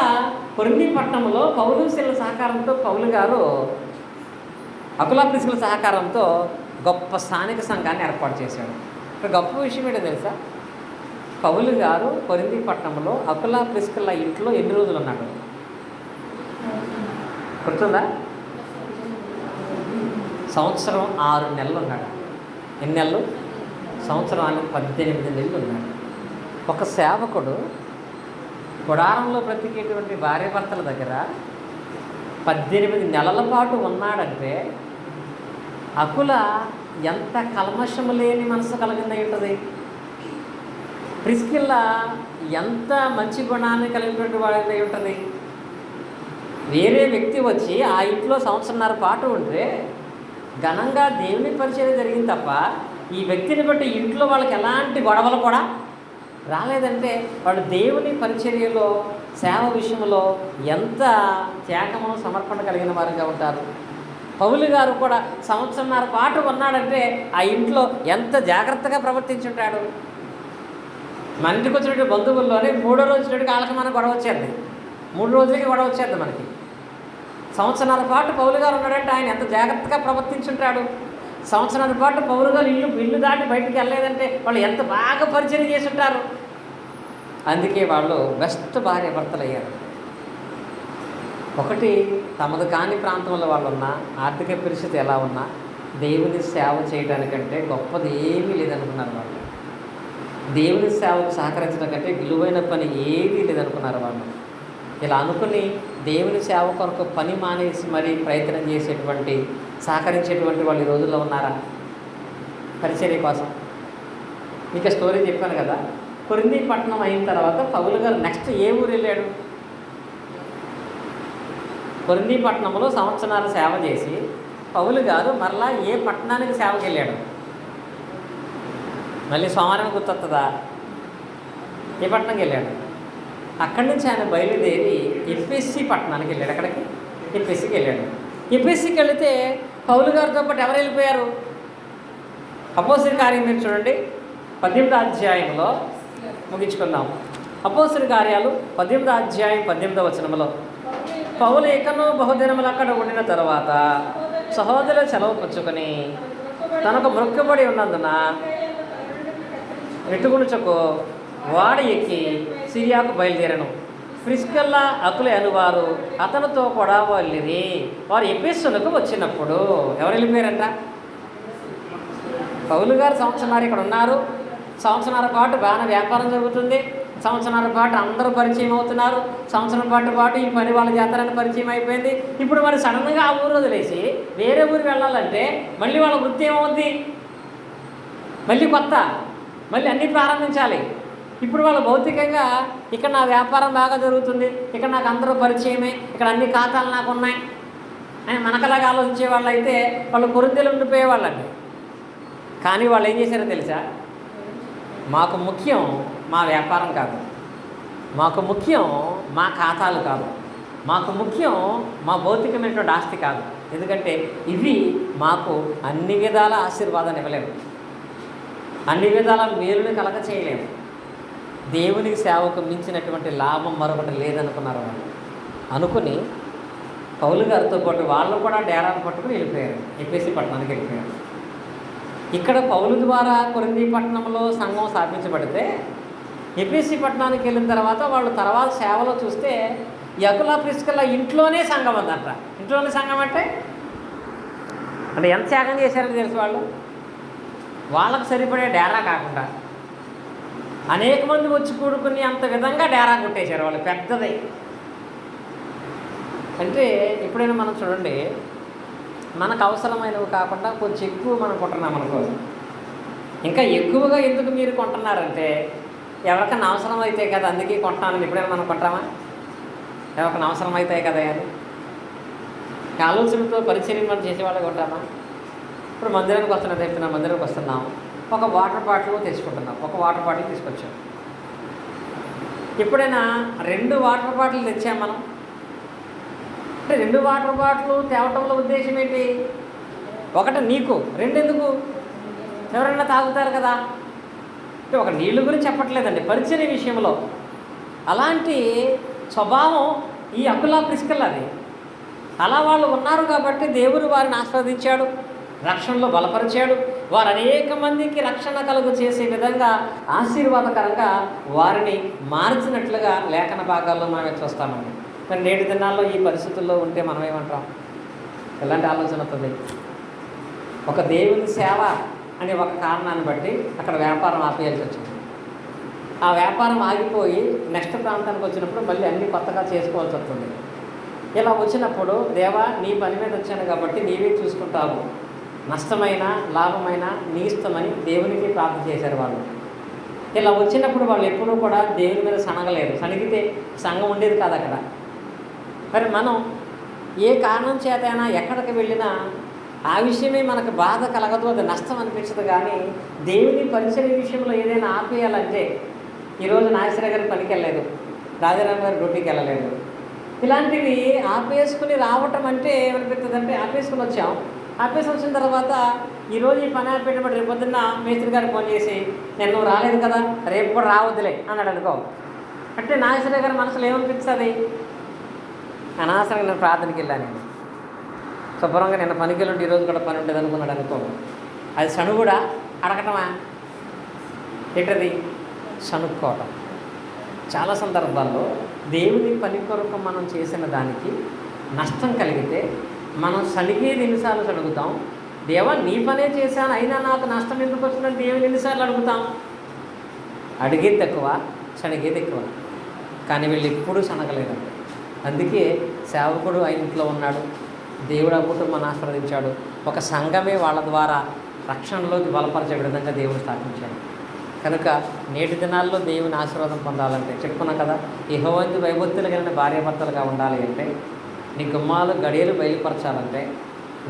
కొరింథీ పట్టణంలో పౌలు శిల సహకారంతో పౌలు గారు అకుల ప్రిస్కిల్ల సహకారంతో గొప్ప స్థానిక సంఘాన్ని ఏర్పాటు చేశాడు. ఇక్కడ గొప్ప విషయం ఏంటో తెలుసా? పౌలు గారు కొరింథీ పట్టణంలో అకుల ప్రిస్కిల్ల ఇంట్లో ఎన్ని రోజులు ఉన్నాడు గుర్తుందా? సంవత్సరం 6 నెలలు ఉన్నాడు. ఎన్ని నెలలు? సంవత్సరానికి 18 నెలలు ఉన్నాడు. ఒక సేవకుడు గుడారంలో బ్రతికేటువంటి భార్యాభర్తల దగ్గర 18 నెలల పాటు ఉన్నాడంటే అకుల ఎంత కల్మషము లేని మనసు కలిగిందై ఉంటుంది. ప్రిస్కిల్ల ఎంత మంచి గుణాన్ని కలిగినటువంటి వాడి ఉంటుంది. వేరే వ్యక్తి వచ్చి ఆ ఇంట్లో 1.5 సంవత్సరాల పాటు ఉంటే ఘనంగా దేవుని పరిచయం జరిగింది తప్ప ఈ వ్యక్తిని బట్టి ఇంట్లో వాళ్ళకి ఎలాంటి గొడవలు కూడా రాలేదంటే వాళ్ళు దేవుని పరిచర్యలో సేవ విషయంలో ఎంత త్యాగము సమర్పణ కలిగిన వారుగా ఉంటారు. పౌలు గారు కూడా 1.5 సంవత్సరాల పాటు ఉన్నాడంటే ఆ ఇంట్లో ఎంత జాగ్రత్తగా ప్రవర్తించుంటాడు. మన ఇంటికి వచ్చినటువంటి బంధువుల్లోనే 3వ రోజు వచ్చినట్టుగా వాళ్ళకి మనకు గొడవ వచ్చేది, 3 రోజులకి గొడవ వచ్చేది మనకి. 1.5 సంవత్సరాల పాటు పౌలు గారు ఉన్నాడంటే ఆయన ఎంత జాగ్రత్తగా ప్రవర్తించుంటాడు. 1 సంవత్సరాల పాటు పౌలు గారు ఇల్లు దాటి బయటికి వెళ్ళలేదంటే వాళ్ళు ఎంత బాగా పరిచయం చేసి ఉంటారు. అందుకే వాళ్ళు బెస్ట్ భార్యాభర్తలు అయ్యారు. ఒకటి, తమది కాని ప్రాంతంలో వాళ్ళు ఉన్నా, ఆర్థిక పరిస్థితి ఎలా ఉన్నా దేవుని సేవ చేయడానికంటే గొప్పది ఏమీ లేదనుకున్నారు వాళ్ళు. దేవుని సేవకు సహకరించడం కంటే విలువైన పని ఏదీ లేదనుకున్నారు వాళ్ళు. ఇలా అనుకుని దేవుని సేవ కొరకు పని మానేసి మరీ ప్రయత్నం చేసేటువంటి సహకరించేటువంటి వాళ్ళు ఈ రోజుల్లో ఉన్నారా పరిచర్య కోసం? మీకు స్టోరీ చెప్పాను కదా. కొరింథీ పట్టణం అయిన తర్వాత పౌలు గారు నెక్స్ట్ ఏ ఊరు వెళ్ళాడు? కొరింథీ పట్టణంలో 1 సంవత్సరాలు సేవ చేసి పౌలు గారు మరలా ఏ పట్టణానికి సేవకి వెళ్ళాడు? మళ్ళీ సోమవారం గుర్తొస్తుందా? ఏ పట్టణంకి వెళ్ళాడు? అక్కడి నుంచి ఆయన బయలుదేరి ఎఫెసీ పట్టణానికి వెళ్ళాడు. అక్కడికి ఎఫెసీకి వెళ్ళాడు. ఎఫెసీకి వెళితే పౌలు గారితో పాటు ఎవరు వెళ్ళిపోయారు? అపోస్తలుల కార్యం మీరు చూడండి, 18వ అధ్యాయంలో ముగించుకుందాం. అపోస్తలుల కార్యాలు 18వ అధ్యాయం 18వ వచనంలో పౌలు ఇకను బహుదినములు అక్కడ ఉండిన తర్వాత సహోదరులు సెలవు పుచ్చుకొని తనకు మొక్కుబడి ఉన్నందున వెట్టుకునుచకు వాడు ఎక్కి సిరియాకు బయలుదేరను. ప్రిస్కిల్లా అకులే అనువారు అతనితో కూడా వెళ్ళిరి. వారు ఎఫెసునకు వచ్చినప్పుడు ఎవరు వెళ్ళిపోయారంట? పౌలు గారు సంవత్సరాలు ఇక్కడ ఉన్నారు. సంవత్సరాల పాటు బాగా వ్యాపారం జరుగుతుంది. సంవత్సరాల పాటు అందరూ పరిచయం అవుతున్నారు. సంవత్సరం పాటు ఈ పని వాళ్ళ చేస్తారని పరిచయం అయిపోయింది. ఇప్పుడు మరి సడన్గా ఆ ఊరు వదిలేసి వేరే ఊరికి వెళ్ళాలంటే మళ్ళీ వాళ్ళ వృత్తి ఏమవుద్ది? మళ్ళీ కొత్త, మళ్ళీ అన్నీ ప్రారంభించాలి. ఇప్పుడు వాళ్ళు భౌతికంగా ఇక్కడ నా వ్యాపారం బాగా జరుగుతుంది, ఇక్కడ నాకు అందరూ పరిచయమే, ఇక్కడ అన్ని ఖాతాలు నాకు ఉన్నాయి అని మనకలాగా ఆలోచించే వాళ్ళు అయితే వాళ్ళు కొరింథీలో ఉండిపోయేవాళ్ళండి. కానీ వాళ్ళు ఏం చేశారో తెలుసా? మాకు ముఖ్యం మా వ్యాపారం కాదు, మాకు ముఖ్యం మా ఖాతాలు కాదు, మాకు ముఖ్యం మా భౌతికమైనటువంటి ఆస్తి కాదు. ఎందుకంటే ఇవి మాకు అన్ని విధాల ఆశీర్వాదాన్ని ఇవ్వలేము, అన్ని విధాల మేలుని కలగ చేయలేము. దేవునికి సేవకు మించినటువంటి లాభం మరొకటి లేదనుకున్నారు వాళ్ళు. అనుకుని పౌలు గారితో పాటు వాళ్ళు కూడా డేరాను పట్టుకుని వెళ్ళిపోయారు, ఎఫెసు పట్టణానికి వెళ్ళిపోయారు. ఇక్కడ పౌలు ద్వారా కొరింథీ పట్టణంలో సంఘం స్థాపించబడితే ఎఫెసు పట్టణానికి వెళ్ళిన తర్వాత వాళ్ళు తర్వాత సేవలో చూస్తే అకుల ప్రిస్కిల్లా ఇంట్లోనే సంఘం ఉందంట. ఇంట్లోనే సంఘం అంటే ఎంత త్యాగం చేశారని తెలుసు వాళ్ళు. వాళ్ళకు సరిపడే డేరా కాకుండా అనేక మంది వచ్చి కూడుకుని అంత విధంగా డేరా కొట్టేశారు వాళ్ళు, పెద్దది. అంటే ఎప్పుడైనా మనం చూడండి, మనకు అవసరమైనవి కాకుండా కొంచెం ఎక్కువ మనం కొంటున్నాం అనుకో, ఇంకా ఎక్కువగా ఎందుకు మీరు కొంటున్నారంటే ఎవరికైనా అవసరం అయితే కదా అందుకే కొంటానని ఎప్పుడైనా మనం కొంటామా? ఎవరికైనా అవసరం అవుతాయి కదా అని ఆలోచనతో పరిచయం మనం చేసేవాళ్ళు కొంటామా? ఇప్పుడు మందిరానికి వస్తున్నా చెప్తున్నా, మందిరానికి వస్తున్నాం, ఒక వాటర్ బాటిల్ తెచ్చుకుంటున్నాం, ఒక వాటర్ బాటిల్ తీసుకొచ్చాం. ఎప్పుడైనా 2 వాటర్ బాటిల్ తెచ్చాం మనం అంటే 2 వాటర్ బాటిల్ తేవటంలో ఉద్దేశం ఏంటి? ఒకటి నీకు, 2 ఎందుకు? ఎవరైనా తాగుతారు కదా. అంటే ఒక నీళ్ళు గురించి చెప్పట్లేదండి, పరిచయ విషయంలో అలాంటి స్వభావం ఈ అకుల ప్రిస్కిల్లాది. అలా వాళ్ళు ఉన్నారు కాబట్టి దేవుడు వారిని ఆస్వాదించాడు, రక్షణలో బలపరిచాడు. వారు అనేక మందికి రక్షణ కలుగు చేసే విధంగా ఆశీర్వాదకరంగా వారిని మార్చినట్లుగా లేఖన భాగాల్లో మనం చూస్తామండి. మరి నేటి దినాల్లో ఈ పరిస్థితుల్లో ఉంటే మనం ఏమంటాం? ఎలాంటి ఆలోచన అవుతుంది? ఒక దేవుని సేవ అనే ఒక కారణాన్ని బట్టి అక్కడ వ్యాపారం ఆపేయాల్సి వచ్చింది. ఆ వ్యాపారం ఆగిపోయి నెక్స్ట్ ప్రాంతానికి వచ్చినప్పుడు మళ్ళీ అన్నీ కొత్తగా చేసుకోవాల్సి వస్తుంది. ఇలా వచ్చినప్పుడు దేవా నీ పని మీద వచ్చాను కాబట్టి నీవే చూసుకుంటావు, నష్టమైన లాభమైన నీ ఇష్టమని దేవునికి ప్రార్థన చేశారు వాళ్ళు. ఇలా వచ్చినప్పుడు వాళ్ళు ఎప్పుడూ కూడా దేవుని మీద సనగలేదు, సనిగితే సంఘం ఉండేది కాదు అక్కడ. మరి మనం ఏ కారణం చేతైనా ఎక్కడికి వెళ్ళినా ఆ విషయమే మనకు బాధ కలగదు, అది నష్టం అనిపించదు. కానీ దేవుని పరిచయ విషయంలో ఏదైనా ఆపేయాలంటే, ఈరోజు నాగేశ్వర గారి పనికి వెళ్ళలేదు, రాజారాం గారి డ్యూటీకి వెళ్ళలేదు, ఇలాంటివి ఆపేసుకుని రావటం అంటే ఏమనిపిస్తుంది అంటే, ఆపేసుకుని వచ్చాం, ఆపేసి వచ్చిన తర్వాత ఈరోజు ఈ పని ఆపేటప్పుడు రేపు పొద్దున్న మేస్త్రి గారికి ఫోన్ చేసి నేను నువ్వు రాలేదు కదా రేపు కూడా రావద్దులే అన్నాడు అనుకో, అంటే నాగేశ్వర గారి మనసులో ఏమనిపిస్తుంది? అనవసరంగా నేను ప్రార్థనకి వెళ్ళాను, నేను శుభ్రంగా నిన్న పనికి వెళ్ళి ఈరోజు కూడా పని ఉంటుంది అనుకున్నాడు అనుకో. అది సణుగుడా అడగటమా? ఏంటది? సణుక్కోవటం. చాలా సందర్భాల్లో దేవుని పని కొరకు మనం చేసిన దానికి నష్టం కలిగితే మనం సణిగేది ఎన్నిసార్లు అడుగుతాం? దేవా నీ పనే చేశాను అయినా నాకు నష్టం ఎందుకు వచ్చిందని దేవుని ఎన్నిసార్లు అడుగుతాం? అడిగేది తక్కువ, సణిగేది ఎక్కువ. కానీ వీళ్ళు ఎప్పుడూ సనగలేదండి. అందుకే సేవకుడు ఆ ఇంట్లో ఉన్నాడు, దేవుడు ఆ కుటుంబాన్ని ఆశీర్వదించాడు, ఒక సంఘమే వాళ్ళ ద్వారా రక్షణలోకి బలపరిచే విధంగా దేవుడు స్థాపించాడు. కనుక నేటి దినాల్లో దేవుని ఆశీర్వాదం పొందాలంటే చెప్పుకున్నాం కదా, యెహోవాకు భయభక్తులు కలిగిన భార్యాభర్తలుగా ఉండాలి అంటే, నీ గుమ్మాలు గడియలు బయలుపరచాలంటే,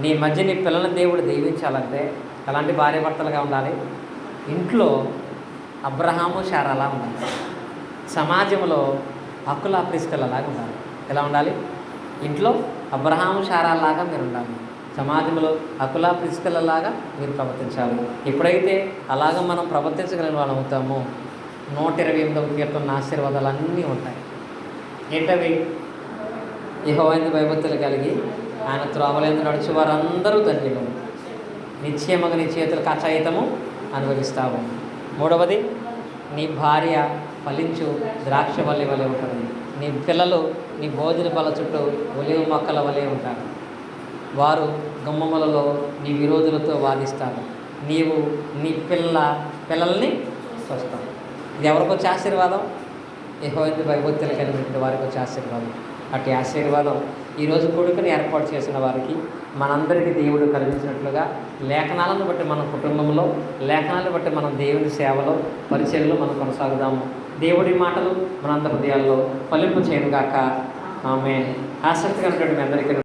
నీ మధ్య నీ పిల్లల దేవుడు దీవించాలంటే అలాంటి భార్యాభర్తలుగా ఉండాలి. ఇంట్లో అబ్రహాము శారాలా ఉండాలి, సమాజంలో అకుల ప్రిస్కిల్లాగా ఉండాలి. ఎలా ఉండాలి? ఇంట్లో అబ్రహాము శారాలాగా మీరు ఉండాలి, సమాజంలో అకుల ప్రిస్కిల్లలాగా మీరు ప్రవర్తించాలి. ఎప్పుడైతే అలాగ మనం ప్రవర్తించగలిగిన వాళ్ళు అవుతామో 128వ కీర్తన ఆశీర్వాదాలు అన్నీ ఉంటాయి. ఏంటవి? యెహోవాయందు భయభక్తులు కలిగి ఆయన త్రోవలందు నడుచు వారందరూ ధన్యులు. నిశ్చయముగా నీ చేతులకు అచయితము అనుభవిస్తావు. మూడవది, నీ భార్య ఫలించు ద్రాక్ష వల్లి వలె ఉంటుంది. నీ పిల్లలు నీ భోజన బల చుట్టూ ఒలివ మొక్కల వలె ఉంటారు. వారు గుమ్మములలో నీ విరోధులతో వాదిస్తారు. నీవు నీ పిల్లల్ని చూస్తావు. ఇది ఎవరికి వచ్చే ఆశీర్వాదం? యెహోవాయందు భయభక్తులు కలిగినటువంటి వారికి వచ్చే ఆశీర్వాదం. అట్టి ఆశీర్వాదం ఈరోజు కొడుకుని ఏర్పాటు చేసిన వారికి మనందరికీ దేవుడు కలిగించినట్లుగా లేఖనాలను బట్టి మన కుటుంబంలో, లేఖనాలను బట్టి మనం దేవుని సేవలో, పరిచర్యలో మనం కొనసాగుదాము. దేవుడి మాటలు మనందరి హృదయాల్లో ఫలింపు చేయనుగాక. ఆమేన్. ఆసక్తిగా ఉన్నటువంటి మీ అందరికీ